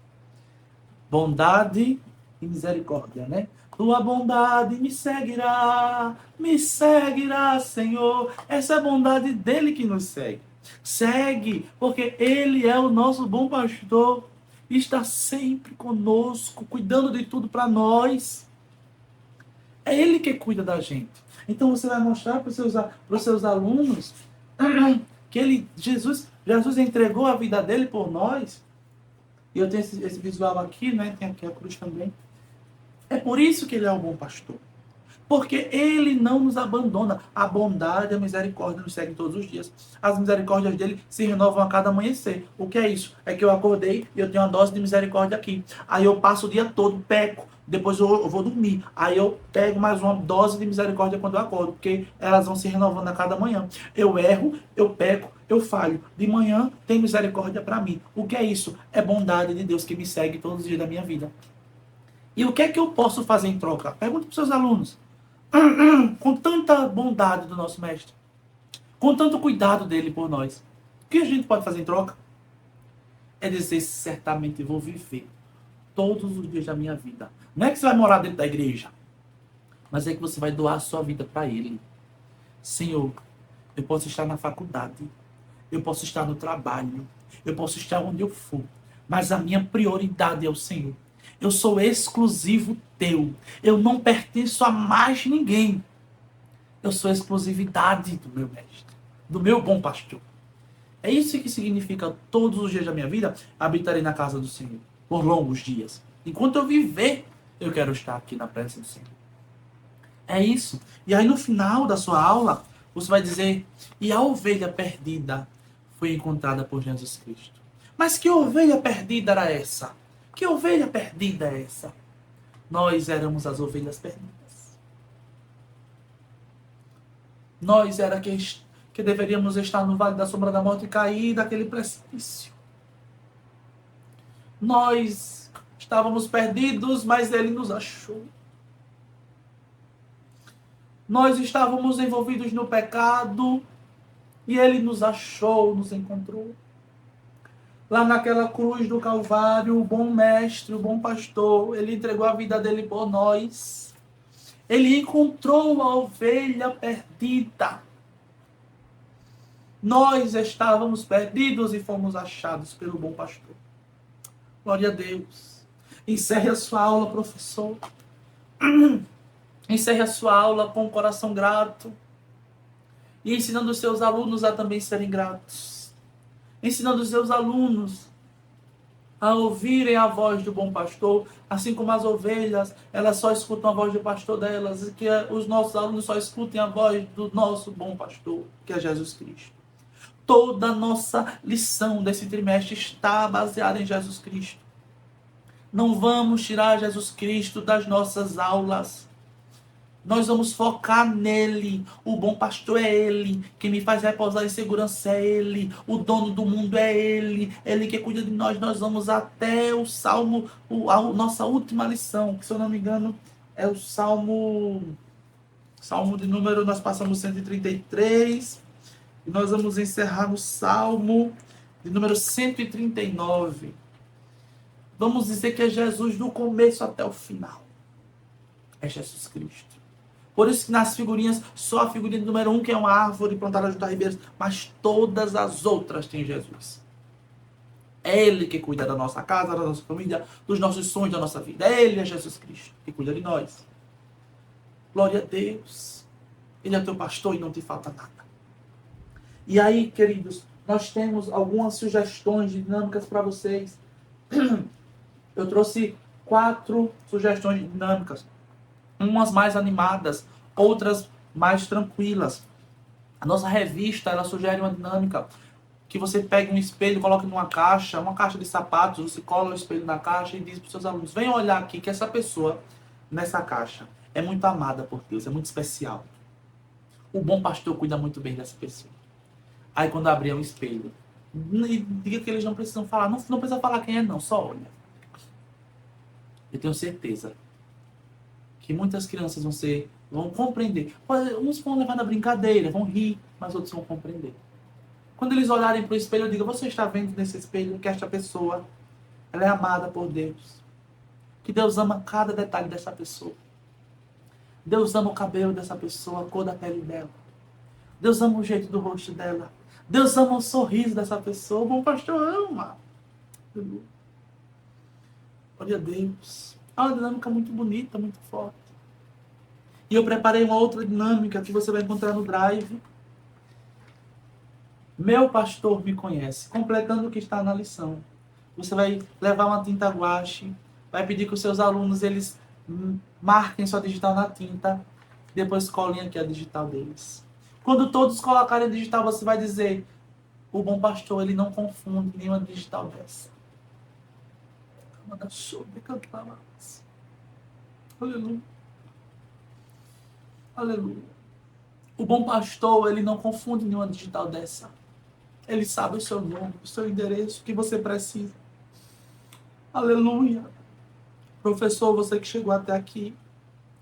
Bondade e misericórdia, né? Tua bondade me seguirá, Senhor. Essa é a bondade dele que nos segue. Segue, porque ele é o nosso bom pastor. Está sempre conosco, cuidando de tudo para nós. É ele que cuida da gente. Então você vai mostrar para os seus alunos que Jesus entregou a vida dele por nós. E eu tenho esse visual aqui, né? Tem aqui a cruz também. É por isso que ele é o bom pastor. Porque ele não nos abandona. A bondade e a misericórdia nos seguem todos os dias. As misericórdias dele se renovam a cada amanhecer. O que é isso? É que eu acordei e eu tenho uma dose de misericórdia aqui. Aí eu passo o dia todo, peco. Depois eu vou dormir. Aí eu pego mais uma dose de misericórdia quando eu acordo. Porque elas vão se renovando a cada manhã. Eu erro, eu peco, eu falho. De manhã tem misericórdia para mim. O que é isso? É bondade de Deus que me segue todos os dias da minha vida. E o que é que eu posso fazer em troca? Pergunta para os seus alunos. Com tanta bondade do nosso mestre, com tanto cuidado dele por nós, o que a gente pode fazer em troca? É dizer, certamente vou viver todos os dias da minha vida. Não é que você vai morar dentro da igreja, mas é que você vai doar a sua vida para ele. Senhor, eu posso estar na faculdade, eu posso estar no trabalho, eu posso estar onde eu for, mas a minha prioridade é o Senhor. Eu sou exclusivo teu. Eu não pertenço a mais ninguém. Eu sou exclusividade do meu mestre, do meu bom pastor. É isso que significa todos os dias da minha vida, habitarei na casa do Senhor, por longos dias. Enquanto eu viver, eu quero estar aqui na presença do Senhor. É isso. E aí no final da sua aula, você vai dizer, e a ovelha perdida foi encontrada por Jesus Cristo. Mas que ovelha perdida era essa? Que ovelha perdida é essa? Nós éramos as ovelhas perdidas. Nós era que deveríamos estar no vale da sombra da morte e cair daquele precipício. Nós estávamos perdidos, mas ele nos achou. Nós estávamos envolvidos no pecado e ele nos achou, nos encontrou. Lá naquela cruz do Calvário, o bom mestre, o bom pastor, ele entregou a vida dele por nós. Ele encontrou a ovelha perdida. Nós estávamos perdidos e fomos achados pelo bom pastor. Glória a Deus. Encerre a sua aula, professor. Encerre a sua aula com o coração grato. E ensinando os seus alunos a também serem gratos. Ensinando os seus alunos a ouvirem a voz do bom pastor, assim como as ovelhas, elas só escutam a voz do pastor delas, e que os nossos alunos só escutem a voz do nosso bom pastor, que é Jesus Cristo. Toda a nossa lição desse trimestre está baseada em Jesus Cristo. Não vamos tirar Jesus Cristo das nossas aulas. Nós vamos focar nele. O bom pastor é ele. Quem me faz repousar em segurança é ele. O dono do mundo é ele. Ele que cuida de nós. Nós vamos até o Salmo, a nossa última lição, que se eu não me engano é o Salmo de número, nós passamos 133. E nós vamos encerrar no Salmo de número 139. Vamos dizer que é Jesus do começo até o final. É Jesus Cristo. Por isso que nas figurinhas, só a figurinha número 1, que é uma árvore plantada junto a ribeiros, mas todas as outras têm Jesus. É ele que cuida da nossa casa, da nossa família, dos nossos sonhos, da nossa vida. Ele é Jesus Cristo que cuida de nós. Glória a Deus. Ele é teu pastor e não te falta nada. E aí, queridos, nós temos algumas sugestões de dinâmicas para vocês. Eu trouxe 4 sugestões de dinâmicas. Umas mais animadas, outras mais tranquilas. A nossa revista, ela sugere uma dinâmica que você pegue um espelho, coloque numa caixa, uma caixa de sapatos, você cola o espelho na caixa e diz para os seus alunos, venham olhar aqui que essa pessoa nessa caixa é muito amada por Deus, é muito especial. O bom pastor cuida muito bem dessa pessoa. Aí quando abrir o espelho, diga que eles não precisam falar, não precisa falar quem é não, só olha. Eu tenho certeza que muitas crianças vão compreender. Uns vão levar na brincadeira, vão rir, mas outros vão compreender. Quando eles olharem para o espelho, eu digo, você está vendo nesse espelho que esta pessoa, ela é amada por Deus. Que Deus ama cada detalhe dessa pessoa. Deus ama o cabelo dessa pessoa, a cor da pele dela. Deus ama o jeito do rosto dela. Deus ama o sorriso dessa pessoa. O bom pastor ama. Glória a Deus. É uma dinâmica muito bonita, muito forte. E eu preparei uma outra dinâmica que você vai encontrar no Drive. Meu pastor me conhece. Completando o que está na lição. Você vai levar uma tinta guache. Vai pedir que os seus alunos eles marquem sua digital na tinta. Depois colhem aqui a digital deles. Quando todos colocarem a digital, você vai dizer: o bom pastor, ele não confunde nenhuma digital dessa. Aleluia. Aleluia. O bom pastor, ele não confunde nenhuma digital dessa. Ele sabe o seu nome, o seu endereço, o que você precisa. Aleluia. Professor, você que chegou até aqui.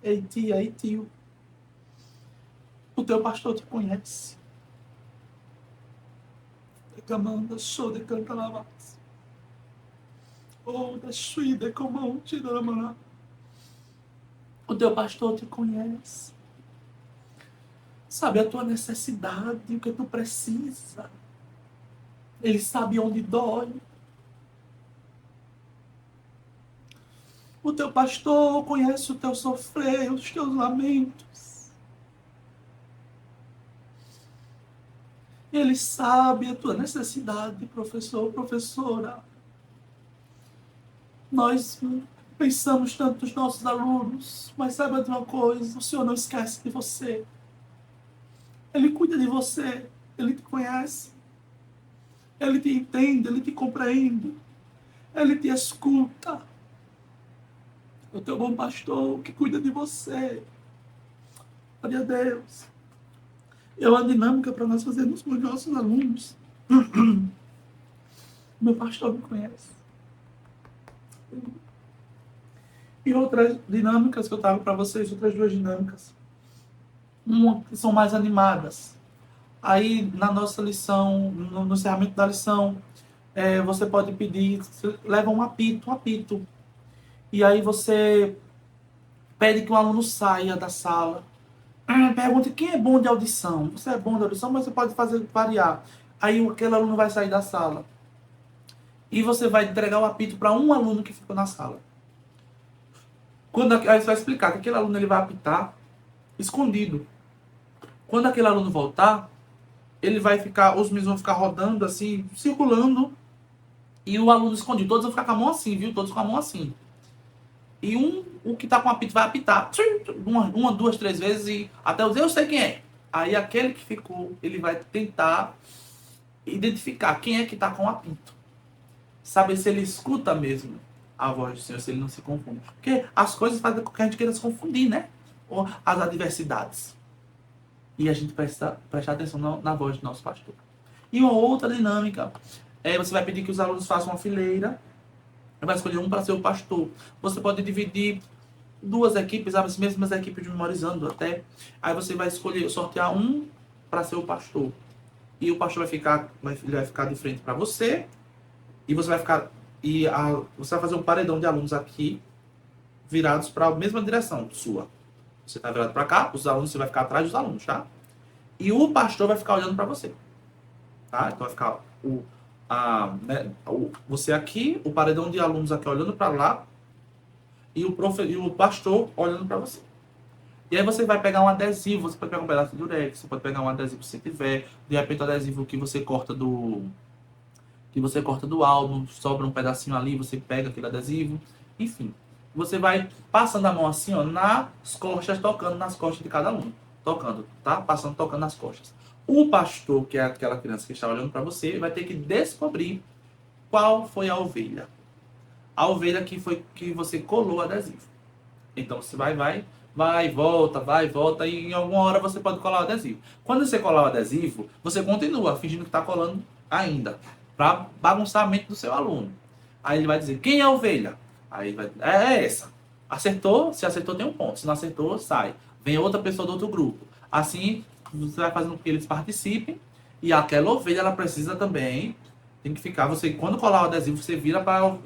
Ei, tia, ei, tio. O teu pastor te conhece. Decamanda, show de canta lavas. Oh, da suída, como te dá maná. O teu pastor te conhece. Sabe a tua necessidade, o que tu precisa. Ele sabe onde dói. O teu pastor conhece o teu sofrer, os teus lamentos. Ele sabe a tua necessidade, professor, professora. Nós pensamos tanto nos nossos alunos, mas saiba de uma coisa, o Senhor não esquece de você. Ele cuida de você, Ele te conhece, Ele te entende, Ele te compreende, Ele te escuta. O teu bom pastor que cuida de você. Glória a Deus. É uma dinâmica para nós fazermos com os nossos alunos. Meu pastor me conhece. E outras dinâmicas que eu trago para vocês, outras duas dinâmicas. Uma que são mais animadas. Aí, na nossa lição, no encerramento da lição, você pode pedir, leva um apito. E aí você pede que o aluno saia da sala. Pergunta quem é bom de audição. Você é bom de audição, mas você pode fazer variar. Aí aquele aluno vai sair da sala. E você vai entregar o apito para um aluno que ficou na sala. Aí você vai explicar que aquele aluno ele vai apitar escondido. Quando aquele aluno voltar, os meninos vão ficar rodando assim, circulando, e o aluno escondido. Todos vão ficar com a mão assim, viu? Todos com a mão assim. E o que tá com o apito vai apitar uma, duas, três vezes, e até eu sei quem é. Aí aquele que ficou, ele vai tentar identificar quem é que tá com o apito. Saber se ele escuta mesmo a voz do Senhor, se ele não se confunde. Porque as coisas fazem com que a gente queira se confundir, né? Ou as adversidades. E a gente precisa prestar atenção na voz do nosso pastor. E uma outra dinâmica, você vai pedir que os alunos façam uma fileira, vai escolher um para ser o pastor. Você pode dividir duas equipes, as mesmas equipes de memorizando até. Aí você vai sortear um para ser o pastor. E o pastor vai ficar de frente para você. E você vai ficar. Você vai fazer um paredão de alunos aqui, virados para a mesma direção sua. Você está virado para cá, os alunos, você vai ficar atrás dos alunos, tá? E o pastor vai ficar olhando para você. Tá? Então vai ficar você aqui, o paredão de alunos aqui olhando para lá, e o pastor olhando para você. E aí você vai pegar um adesivo, você pode pegar um pedaço de urex, você pode pegar um adesivo se tiver, de repente o adesivo que você corta do álbum, sobra um pedacinho ali, você pega aquele adesivo, enfim. Você vai passando a mão assim, ó, nas costas, tocando nas costas de cada aluno. Tocando, tá? Tocando nas costas. O pastor, que é aquela criança que está olhando para você, vai ter que descobrir qual foi a ovelha. A ovelha que você colou o adesivo. Então você vai, volta, e em alguma hora você pode colar o adesivo. Quando você colar o adesivo, você continua fingindo que está colando ainda, para bagunçar a mente do seu aluno. Aí ele vai dizer, quem é a ovelha? Aí vai, essa. Acertou? Se acertou, tem um ponto. Se não acertou, sai. Vem outra pessoa do outro grupo. Assim, você vai fazendo com que eles participem. E aquela ovelha, ela precisa também. Tem que ficar. Quando colar o adesivo, você vira para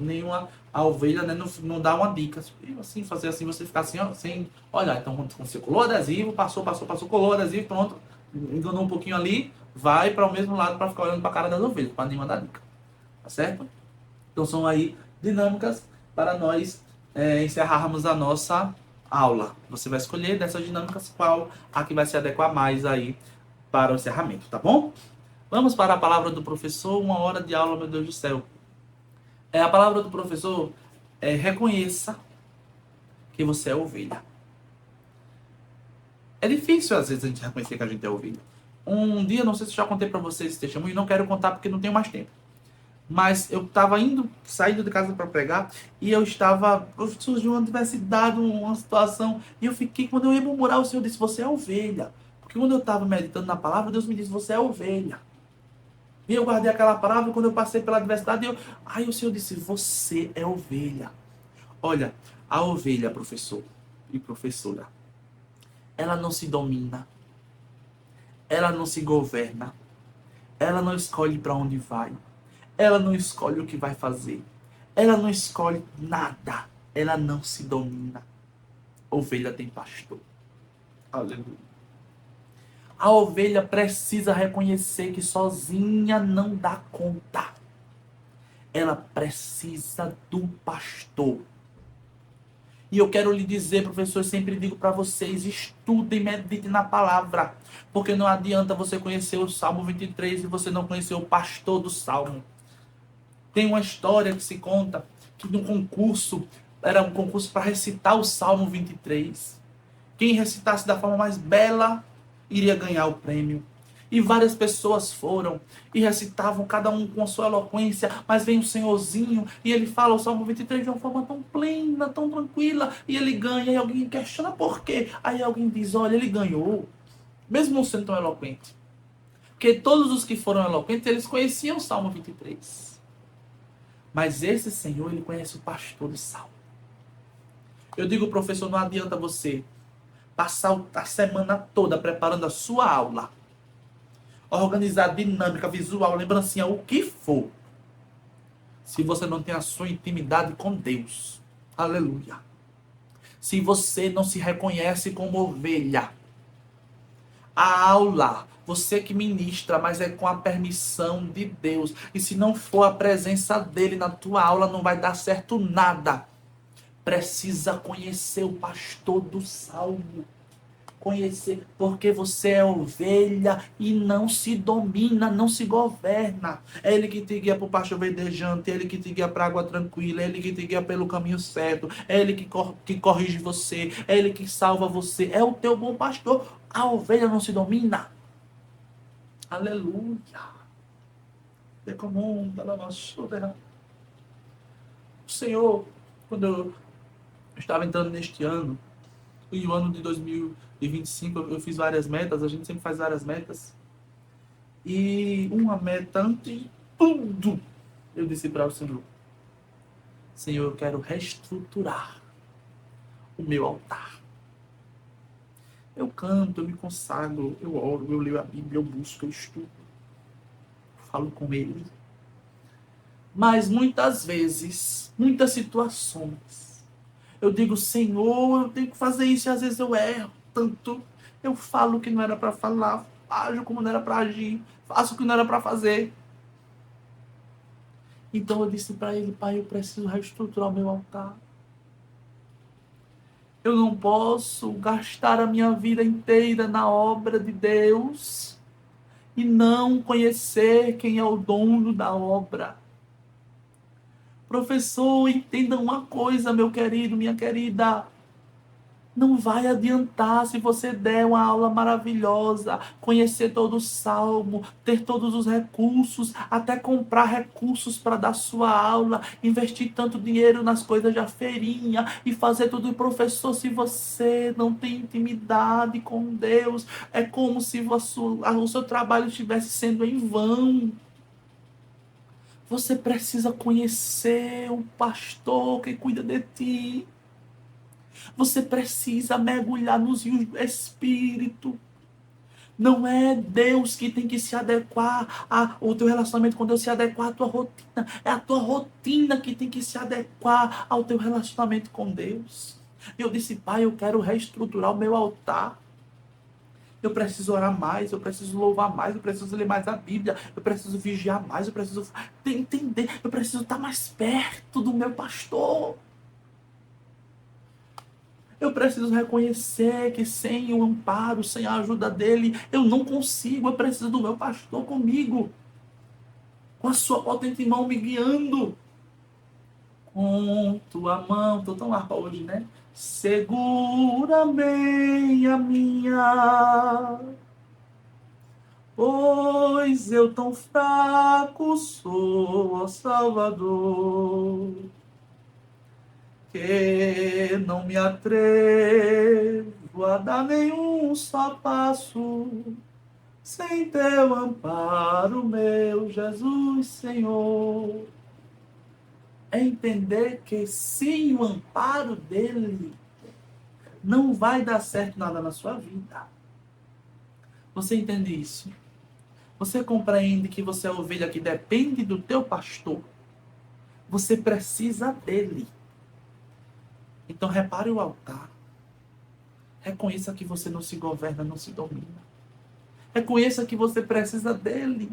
a ovelha, né, não dá uma dica. Assim, fazer assim, você ficar assim, ó, sem olhar. Então, quando você colou o adesivo, passou, colou o adesivo, pronto. Enganou um pouquinho ali, vai para o mesmo lado para ficar olhando para a cara das ovelhas, para nenhuma dar dica. Tá certo? Então, são aí dinâmicas para nós encerrarmos a nossa aula. Você vai escolher dessas dinâmicas qual a que vai se adequar mais aí para o encerramento, tá bom? Vamos para a palavra do professor, uma hora de aula, meu Deus do céu. A palavra do professor reconheça que você é ovelha. É difícil, às vezes, a gente reconhecer que a gente é ovelha. Um dia, não sei se eu já contei pra vocês esse testemunho, não quero contar porque não tenho mais tempo. Mas eu estava saindo de casa para pregar, e surgiu uma adversidade, uma situação, e eu fiquei, quando eu ia murmurar, o Senhor disse, você é ovelha. Porque quando eu estava meditando na palavra, Deus me disse, você é ovelha. E eu guardei aquela palavra, quando eu passei pela adversidade, aí o Senhor disse, você é ovelha. Olha, a ovelha, professor e professora, ela não se domina, ela não se governa, ela não escolhe para onde vai, ela não escolhe o que vai fazer, ela não escolhe nada, ela não se domina. Ovelha tem pastor. Aleluia. A ovelha precisa reconhecer que sozinha não dá conta. Ela precisa do pastor. E eu quero lhe dizer, professor, eu sempre digo para vocês, estudem e meditem na palavra. Porque não adianta você conhecer o Salmo 23 e você não conhecer o pastor do Salmo. Tem uma história que se conta que num concurso, era um concurso para recitar o Salmo 23. Quem recitasse da forma mais bela iria ganhar o prêmio. E várias pessoas foram e recitavam, cada um com a sua eloquência, mas vem o Senhorzinho e ele fala o Salmo 23 de uma forma tão plena, tão tranquila, e ele ganha, e alguém questiona por quê. Aí alguém diz, olha, ele ganhou, mesmo não sendo tão eloquente. Porque todos os que foram eloquentes, eles conheciam o Salmo 23. Mas esse Senhor, ele conhece o pastor do Salmo. Eu digo, professor, não adianta você passar a semana toda preparando a sua aula, organizar dinâmica, visual, lembrancinha, o que for, se você não tem a sua intimidade com Deus. Aleluia. Se você não se reconhece como ovelha, a aula, você que ministra, mas é com a permissão de Deus. E se não for a presença dele na tua aula, não vai dar certo nada. Precisa conhecer o pastor do Salmo. Conhecer, porque você é ovelha e não se domina, não se governa. É ele que te guia para o pasto verdejante, é ele que te guia para a água tranquila, é ele que te guia pelo caminho certo, é ele que corrige você, é ele que salva você, é o teu bom pastor. A ovelha não se domina. Aleluia. O Senhor, quando eu estava entrando neste ano, e o ano de 2025, eu fiz várias metas, a gente sempre faz várias metas. E uma meta, antes de tudo, eu disse para o Senhor, Senhor, eu quero reestruturar o meu altar. Eu canto, eu me consagro, eu oro, eu leio a Bíblia, eu busco, eu estudo, eu falo com Ele. Mas muitas vezes, muitas situações, eu digo, Senhor, eu tenho que fazer isso, e às vezes eu erro tanto. Eu falo o que não era para falar, ajo como não era para agir, faço o que não era para fazer. Então eu disse para ele, Pai, eu preciso reestruturar o meu altar. Eu não posso gastar a minha vida inteira na obra de Deus e não conhecer quem é o dono da obra. Professor, entenda uma coisa, meu querido, minha querida. Não vai adiantar se você der uma aula maravilhosa, conhecer todo o salmo, ter todos os recursos, até comprar recursos para dar sua aula, investir tanto dinheiro nas coisas da feirinha e fazer tudo. Professor, se você não tem intimidade com Deus, é como se o seu trabalho estivesse sendo em vão. Você precisa conhecer o pastor que cuida de ti. Você precisa mergulhar nos rios do Espírito. Não é Deus que tem que se adequar ao teu relacionamento com Deus, se adequar à tua rotina. É a tua rotina que tem que se adequar ao teu relacionamento com Deus. Eu disse, Pai, eu quero reestruturar o meu altar. Eu preciso orar mais, eu preciso louvar mais, eu preciso ler mais a Bíblia, eu preciso vigiar mais, eu preciso entender, eu preciso estar mais perto do meu pastor. Eu preciso reconhecer que sem o amparo, sem a ajuda dele, eu não consigo. Eu preciso do meu pastor comigo, com a sua potente mão me guiando. Com tua mão, estou tão harpa hoje, né? segura bem a minha, pois eu tão fraco sou, ó Salvador, que não me atrevo a dar nenhum só passo sem teu amparo, meu Jesus Senhor. É entender que sem o amparo dele, não vai dar certo nada na sua vida. Você entende isso? Você compreende que você é a ovelha que depende do teu pastor? Você precisa dele. Então repare o altar. Reconheça que você não se governa, não se domina. Reconheça que você precisa dele.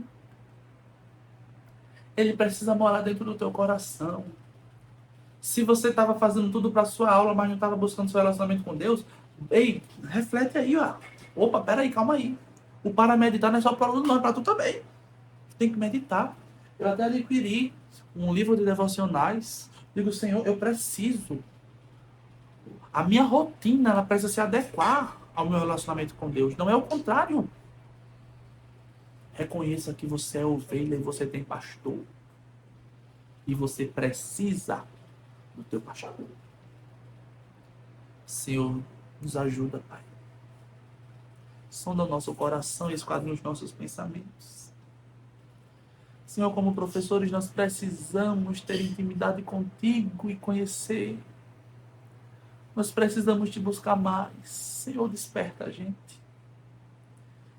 Ele precisa morar dentro do teu coração. Se você estava fazendo tudo para sua aula, mas não estava buscando seu relacionamento com Deus, ei, reflete aí, ó. Opa, peraí, calma aí. O para meditar não é só para o aluno, não, é para tu também. Tem que meditar. Eu até adquiri um livro de devocionais. Digo, Senhor, eu preciso. A minha rotina, ela precisa se adequar ao meu relacionamento com Deus. Não é o contrário. Reconheça que você é ovelha e você tem pastor. E você precisa do teu pastor. Senhor, nos ajuda, Pai. Sonda o nosso coração e esquadrinha os nossos pensamentos. Senhor, como professores, nós precisamos ter intimidade contigo e conhecer. Nós precisamos te buscar mais. Senhor, desperta a gente.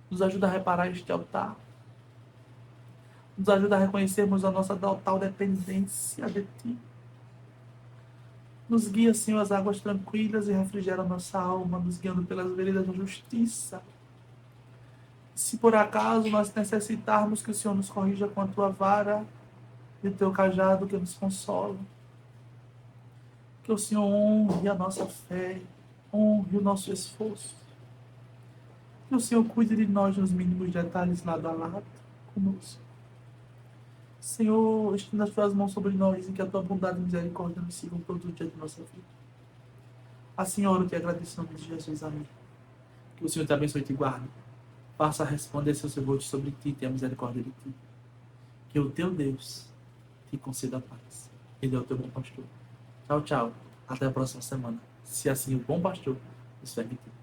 Nos ajuda a reparar este altar. Nos ajuda a reconhecermos a nossa total dependência de ti. Nos guia, Senhor, as águas tranquilas e refrigera a nossa alma, nos guiando pelas veredas da justiça. Se por acaso nós necessitarmos que o Senhor nos corrija com a tua vara e o teu cajado que nos consola, que o Senhor honre a nossa fé, honre o nosso esforço, que o Senhor cuide de nós nos mínimos detalhes lado a lado conosco. Senhor, estenda as tuas mãos sobre nós e que a tua bondade e misericórdia nos sigam todos os dias de nossa vida. Assim, eu oro e te agradeço em nome de Jesus. Amém. Que o Senhor te abençoe e te guarde. Faça responder seu rosto sobre ti e tenha misericórdia de ti. Que o teu Deus te conceda a paz. Ele é o teu bom pastor. Tchau, tchau. Até a próxima semana. Se assim o bom pastor nos permitir.